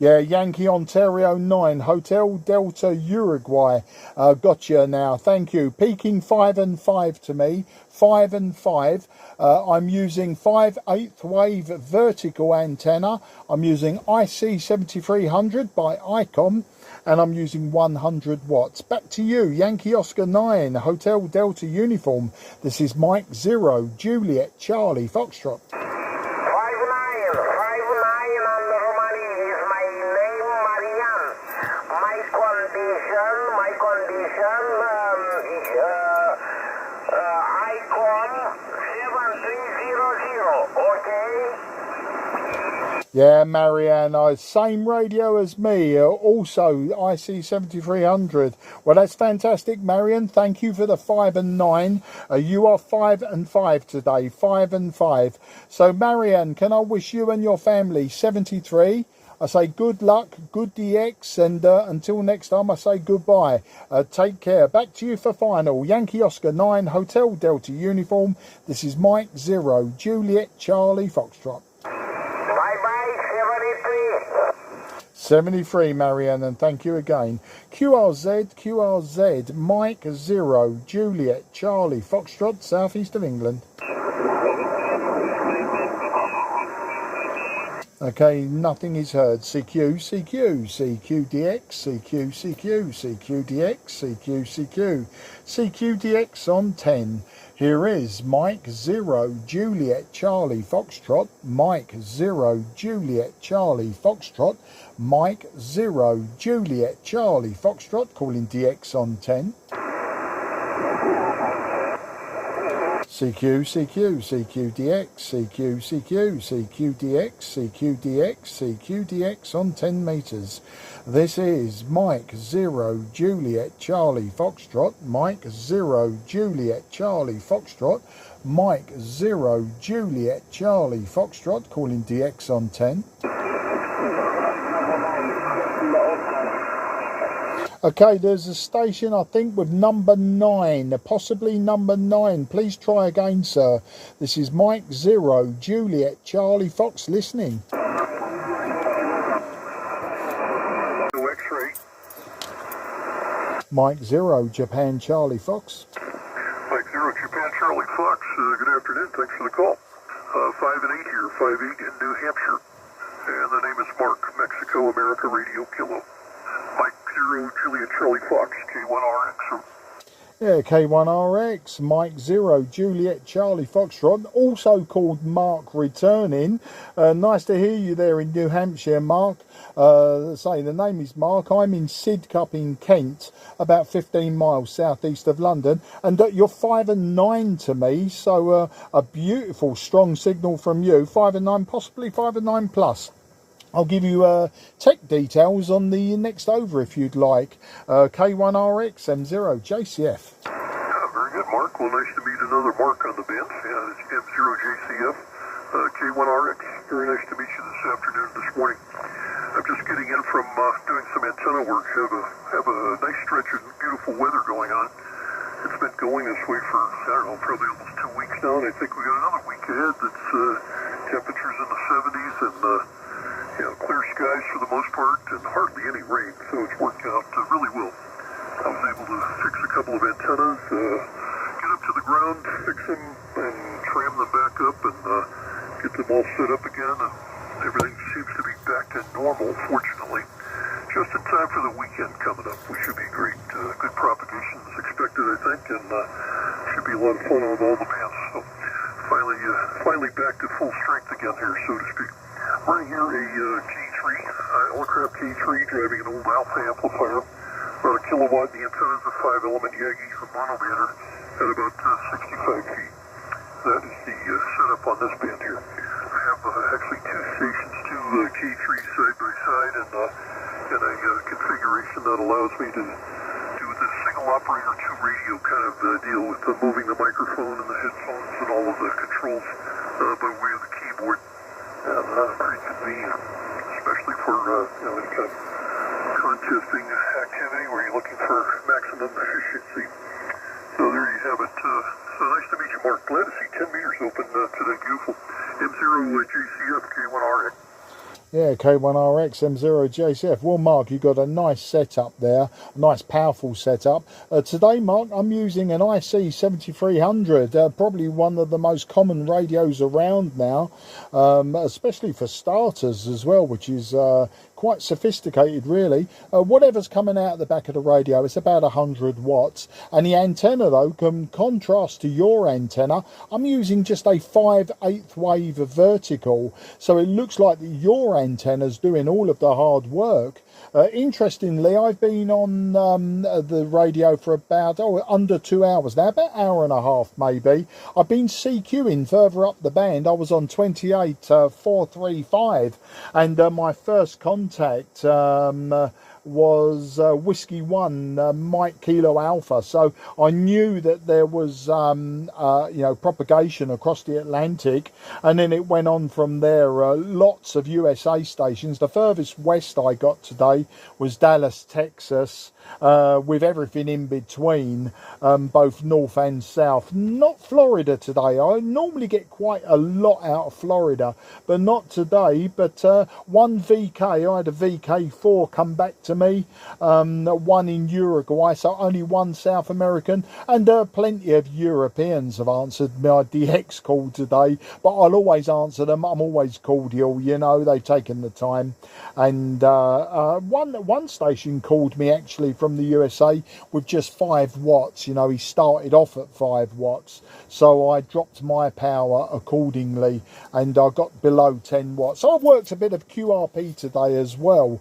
Yeah, Yankee Ontario 9, Hotel Delta Uruguay. Gotcha now, thank you. Peking 5 and 5 to me, 5 and 5. I'm using 5/8 wave vertical antenna. I'm using IC-7300 by ICOM, and I'm using 100 watts. Back to you, Yankee Oscar 9, Hotel Delta Uniform. This is Mike 0, Juliet, Charlie, Foxtrot. 59 on the Romani is my name, Marianne. My condition is ICOM 7300, okay? Yeah, Marianne, same radio as me, also IC-7300. Well, that's fantastic, Marianne. Thank you for the 5 and 9. You are 5 and 5 today, 5 and 5. So, Marianne, can I wish you and your family 73? I say good luck, good DX, and until next time, I say goodbye. Take care. Back to you for final. Yankee Oscar 9, Hotel Delta Uniform. This is Mike 0, Juliet, Charlie, Foxtrot. 73, Marianne, and thank you again. QRZ, Mike 0, Juliet, Charlie, Foxtrot, southeast of England. Okay, nothing is heard. CQ, CQ, CQDX, CQ, CQ, CQDX, CQ, CQ, CQDX on 10. Here is Mike 0, Juliet, Charlie, Foxtrot. Mike 0, Juliet, Charlie, Foxtrot. Mike 0, Juliet, Charlie, Foxtrot, calling DX on 10. CQ, CQ, CQDX, CQ, CQ, CQDX, CQDX, CQDX on 10 metres. This is Mike 0, Juliet, Charlie, Foxtrot. Mike 0, Juliet, Charlie, Foxtrot. Mike 0, Juliet, Charlie, Foxtrot, calling DX on 10. Okay, there's a station, I think, with number 9, possibly number 9. Please try again, sir. This is Mike 0, Juliet, Charlie, Fox, listening. X-ray. Mike 0, Japan, Charlie, Fox. Mike 0, Japan, Charlie, Fox. Good afternoon, thanks for the call. 5 and 8 here, 5-8 in New Hampshire. And the name is Mark, Mexico, America, Radio Kilo. Mike 0, Juliet, Charlie, Fox, K1RX. Yeah, K1RX, Mike 0, Juliet, Charlie, Foxtrot, also called Mark returning. Nice to hear you there in New Hampshire, Mark. Say, the name is Mark. I'm in Sidcup in Kent, about 15 miles southeast of London. And you're 5 and 9 to me, so a beautiful, strong signal from you. 5 and 9, possibly 5 and 9 plus. I'll give you tech details on the next over if you'd like. K1RX M0 JCF. Very good, Mark. Well, nice to meet another Mark on the band. Yeah, it's M0 JCF. K1RX, very nice to meet you this afternoon, this morning. I'm just getting in from doing some antenna work. Have a nice stretch of beautiful weather going on. It's been going this way for, I don't know, probably almost 2 weeks now, and I think we got another week ahead that's temperatures in the 70s and clear skies for the most part and hardly any rain, so it's worked out really well. I was able to fix a couple of antennas, get up to the ground, fix them, and tram them back up and get them all set up again. Everything seems to be back to normal, fortunately. Just in time for the weekend coming up, we should be great. Good propagation is expected, I think, and should be a lot of fun with all the bands. So finally back to full strength again here, so to speak. Running here a K3, Electrap K3, driving an old alpha amplifier, about a kilowatt. The antenna is a 5-element Yagi monometer at about 65 feet. That is the setup on this band here. I have actually 2 stations, 2 K3 side by side, and a configuration that allows me to do this single operator 2 radio kind of deal with moving the microphone and the headphones and all of the controls by way of the keyboard. And pretty convenient, especially for any kind of contesting activity where you're looking for maximum efficiency. So there you have it. So nice to meet you, Mark. Glad to see 10 meters open today. Beautiful. M0 JCF K1RX. Yeah, K1RX M0 JCF. Well, Mark, you've got a nice setup there, a nice powerful setup. Today, Mark, I'm using an IC-7300, probably one of the most common radios around now, especially for starters as well, which is quite sophisticated, really. Whatever's coming out the back of the radio, it's about 100 watts. And the antenna, though, can contrast to your antenna. I'm using just a 5/8 wave vertical, so it looks like your antenna's doing all of the hard work. Interestingly, I've been on the radio for about under 2 hours now, about an hour and a half maybe. I've been CQing further up the band. I was on 28.435, and my first contact was Whiskey 1 Mike Kilo Alpha, so I knew that there was propagation across the Atlantic, and then it went on from there. Lots of USA stations. The furthest west I got today was Dallas, Texas, with everything in between, both north and south. Not Florida today. I normally get quite a lot out of Florida, but not today. But one VK, I had a VK4 come back to me, one in Uruguay, so only one South American, and plenty of Europeans have answered my DX call today, but I'll always answer them. I'm always cordial, they've taken the time. And one station called me actually from the USA with just 5 watts. He started off at 5 watts, so I dropped my power accordingly and I got below 10 watts. So I've worked a bit of QRP today as well.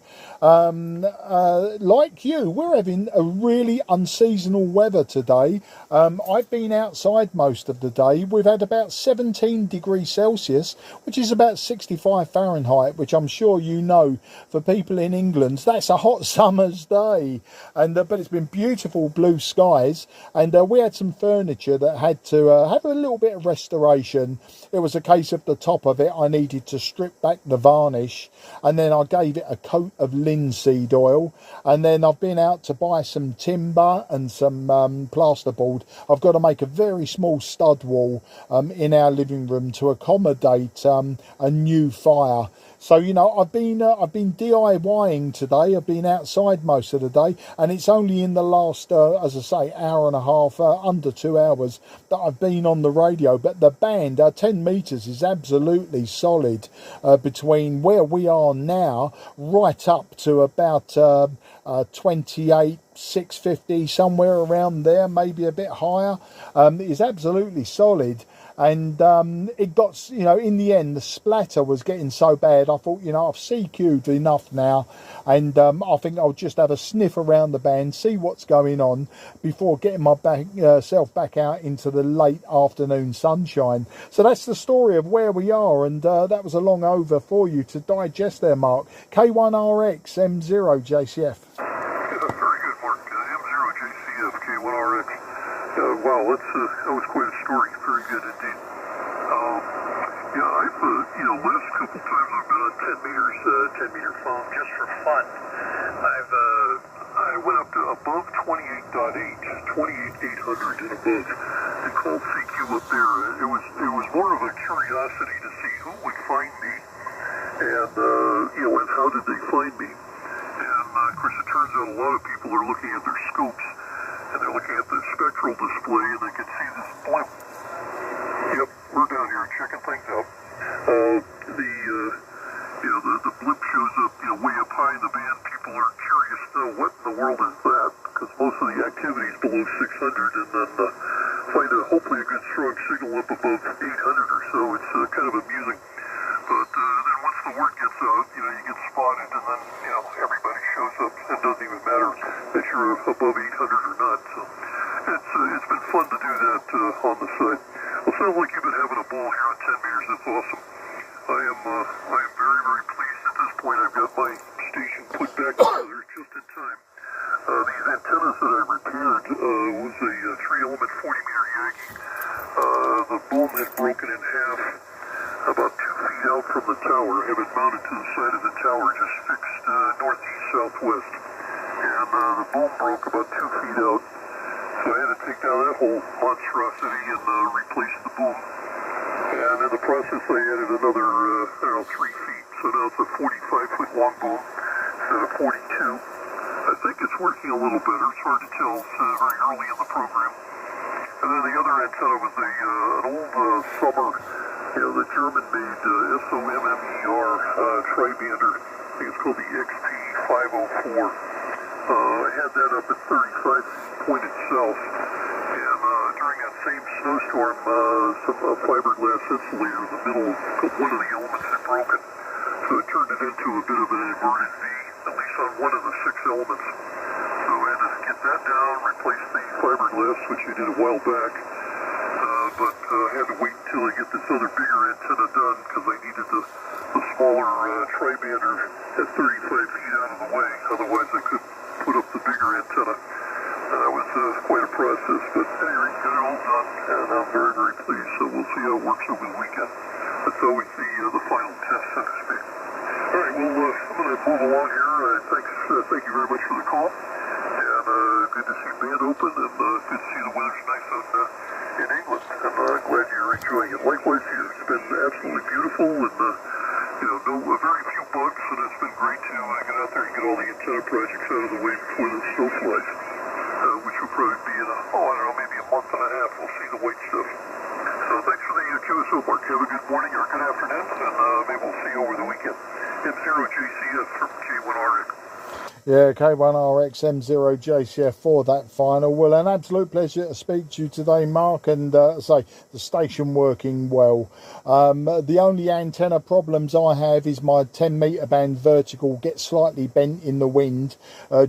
Like you, we're having a really unseasonal weather today. I've been outside most of the day. We've had about 17 degrees Celsius, which is about 65 Fahrenheit, which I'm sure for people in England, that's a hot summer's day. And but it's been beautiful blue skies, and we had some furniture that had to have a little bit of restoration. It was a case of the top of it, I needed to strip back the varnish, and then I gave it a coat of linseed oil, and then I've been out to buy some timber and some plasterboard. I've got to make a very small stud wall in our living room to accommodate a new fire. So I've been DIYing today. I've been outside most of the day, and it's only in the last, as I say, hour and a half, under 2 hours, that I've been on the radio. But the band, 10 meters, is absolutely solid between where we are now right up to about 28.650, somewhere around there, maybe a bit higher. Is absolutely solid. And it got, in the end, the splatter was getting so bad, I thought, I've CQ'd enough now, and I think I'll just have a sniff around the band, see what's going on before getting myself back out into the late afternoon sunshine. So that's the story of where we are, and that was a long over for you to digest there, Mark. K1RX M0 JCF. Very good, Mark. M0 JCF K1RX. Wow, that was quite a story. Very good indeed. I've last couple times I've been on 10 meters, 10 meter foam just for fun. I went up to above 28.8, 28,800 and above. They called CQ up there. It was more of a curiosity to see who would find me, and and how did they find me. And of course, it turns out a lot of people are looking at their scopes, and they're looking at the spectral display, and they can see this blimp. Yep, we're down here checking things out. The blip shows up, way up high in the band. People are curious to know what in the world is that, because most of the activity is below 600, and then find hopefully a good strong signal up above 800 or so. It's kind of amusing. But then once the word gets out, you get spotted, and then, everybody shows up. It doesn't even matter if you're above 800 or not. So it's been fun to do that on the side. Well, sounds like you've been having a ball here on 10 meters. That's awesome. I am very, very pleased at this point. I've got my station put back together just in time. These antennas that I repaired was a 3-element 40-meter Yankee. The boom had broken in half about 2 feet out from the tower. Have it mounted to the side of the tower, just fixed northeast, southwest. And the boom broke about 2 feet out. So I had to take down that whole monstrosity and replace the boom. And in the process, I added another, 3 feet. So now it's a 45-foot long boom instead of 42. I think it's working a little better. It's hard to tell. It's very early in the program. And then the other antenna was an old summer, the German-made SOMMER tri-bander. I think it's called the XP504. I had that up at 35 pointed south. And during that same snowstorm, some fiberglass insulator in the middle of one of the elements had broken. So it turned it into a bit of an inverted V, at least on one of the 6 elements. So I had to get that down, replace the fiberglass, which I did a while back. But I had to wait until I get this other bigger antenna done, because I needed the smaller tri-bander at 35 feet out of the way. Otherwise I couldn't put up the bigger antenna. That was quite a process, but anyway, got it all done, and I'm very, very pleased. So we'll see how it works over the weekend. That's always the final test, so to speak. All right, well, I'm going to move along here. Thank you very much for the call, and good to see band open, and good to see the weather's nice out in England, and glad you're enjoying it. Likewise here, it's been absolutely beautiful, and very few bugs, and it's been great to get out there and get all the antenna projects out of the way before the snow flies. Which will probably be in maybe a month and a half. We'll see the white stuff. So thanks for the QSO, Mark. Have a good morning or good afternoon, and maybe we'll see you over the weekend. M0JCF from K1RX. Yeah, K1RX M0JCF for that final. Well, an absolute pleasure to speak to you today, Mark, and say the station working well. The only antenna problems I have is my 10-meter band vertical gets slightly bent in the wind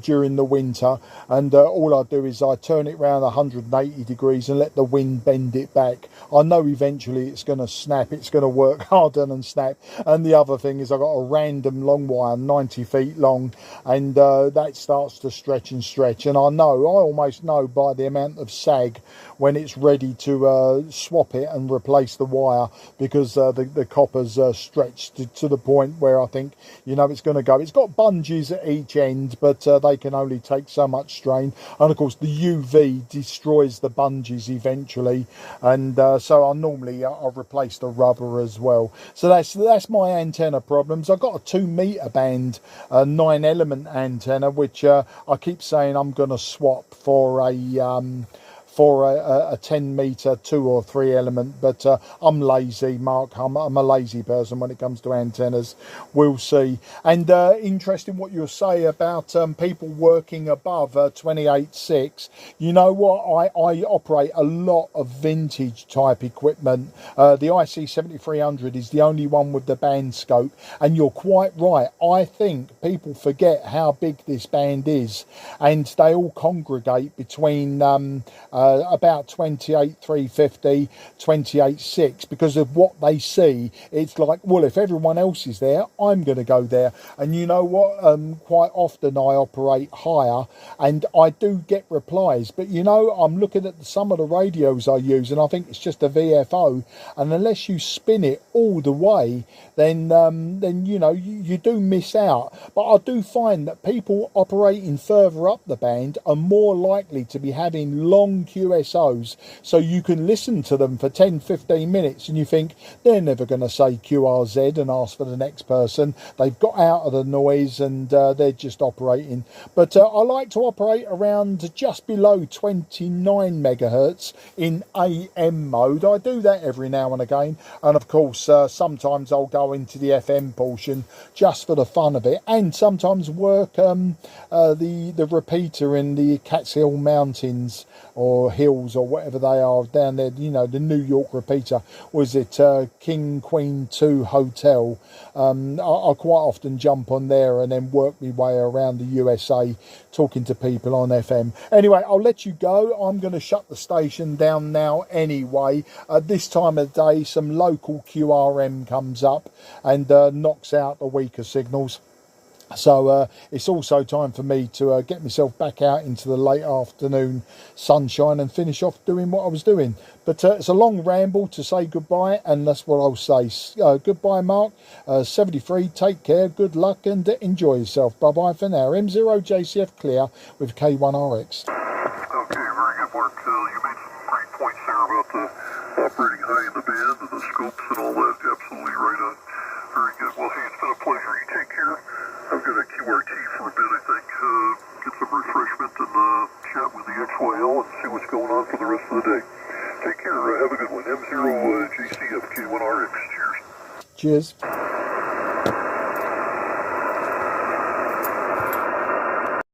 during the winter, and all I do is I turn it around 180 degrees and let the wind bend it back. I know eventually it's going to snap, it's going to work harder than snap. And the other thing is I've got a random long wire, 90 feet long, and that starts to stretch and stretch, and I almost know by the amount of sag when it's ready to swap it and replace the wire, because the copper's stretched to the point where I think it's going to go. It's got bungees at each end, but they can only take so much strain, and of course the UV destroys the bungees eventually, and so I'll replace the rubber as well. So that's my antenna problems. I've got a 2-meter band 9-element antenna, which I keep saying I'm going to swap for a 10-meter 2 or 3 element, but I'm lazy, Mark. I'm a lazy person when it comes to antennas. We'll see. And interesting what you say about people working above 28.6. You know what? I operate a lot of vintage type equipment. The IC-7300 is the only one with the band scope, and you're quite right. I think people forget how big this band is, and they all congregate between about 28,350, 28,600, because of what they see. It's like, well, if everyone else is there, I'm going to go there. And you know what? Quite often I operate higher and I do get replies, but you know, I'm looking at some of the radios I use and I think it's just a VFO, and unless you spin it all the way, then you know, you do miss out. But I do find that people operating further up the band are more likely to be having long QSOs, so you can listen to them for 10-15 minutes and you think they're never going to say QRZ and ask for the next person. They've got out of the noise and they're just operating. But I like to operate around just below 29 megahertz in AM mode. I do that every now and again, and of course sometimes I'll go into the FM portion just for the fun of it, and sometimes work the repeater in the Catskill Mountains or hills or whatever they are down there, you know, the New York repeater. Was it King Queen 2 Hotel? I quite often jump on there and then work my way around the USA talking to people on FM. Anyway, I'll let you go. I'm going to shut the station down now anyway. At this time of the day, some local QRM comes up and knocks out the weaker signals. So it's also time for me to get myself back out into the late afternoon sunshine and finish off doing what I was doing. But it's a long ramble to say goodbye, and that's what I'll say. Goodbye, Mark. 73, take care, good luck, and enjoy yourself. Bye-bye for now. M0JCF clear with K1RX. Okay, very good work. You made some great points there about the operating high in the band and the scopes and all that. Absolutely right on. Very good. Well, hey, it's been a pleasure. You take care. I'm going to QRT for a bit, I think. Get some refreshment and chat with the XYL and see what's going on for the rest of the day. Take care. Have a good one. M0JCF K1RX. Cheers. Cheers.